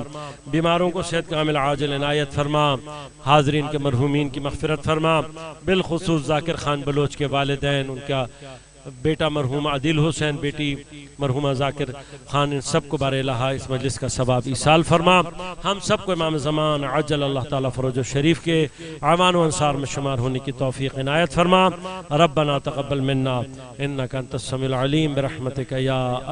بیماروں کو صحت کامل عاجل عنایت فرما، حاضرین کے مرحومین کی مغفرت فرما، بالخصوص ذاکر خان بلوچ کے والدین، ان کا بیٹا مرحوم عادل حسین، بیٹی مرحومہ ذاکر خان، ان سب کو بار الہ اس مجلس کا ثواب ایصال فرما۔ ہم سب کو امام زمان عجل اللہ تعالیٰ فروج الشریف کے اعوان و انصار میں شمار ہونے کی توفیق عنایت فرما۔ ربنا تقبل منا انک انت السمیع العلیم برحمتک یا ارحم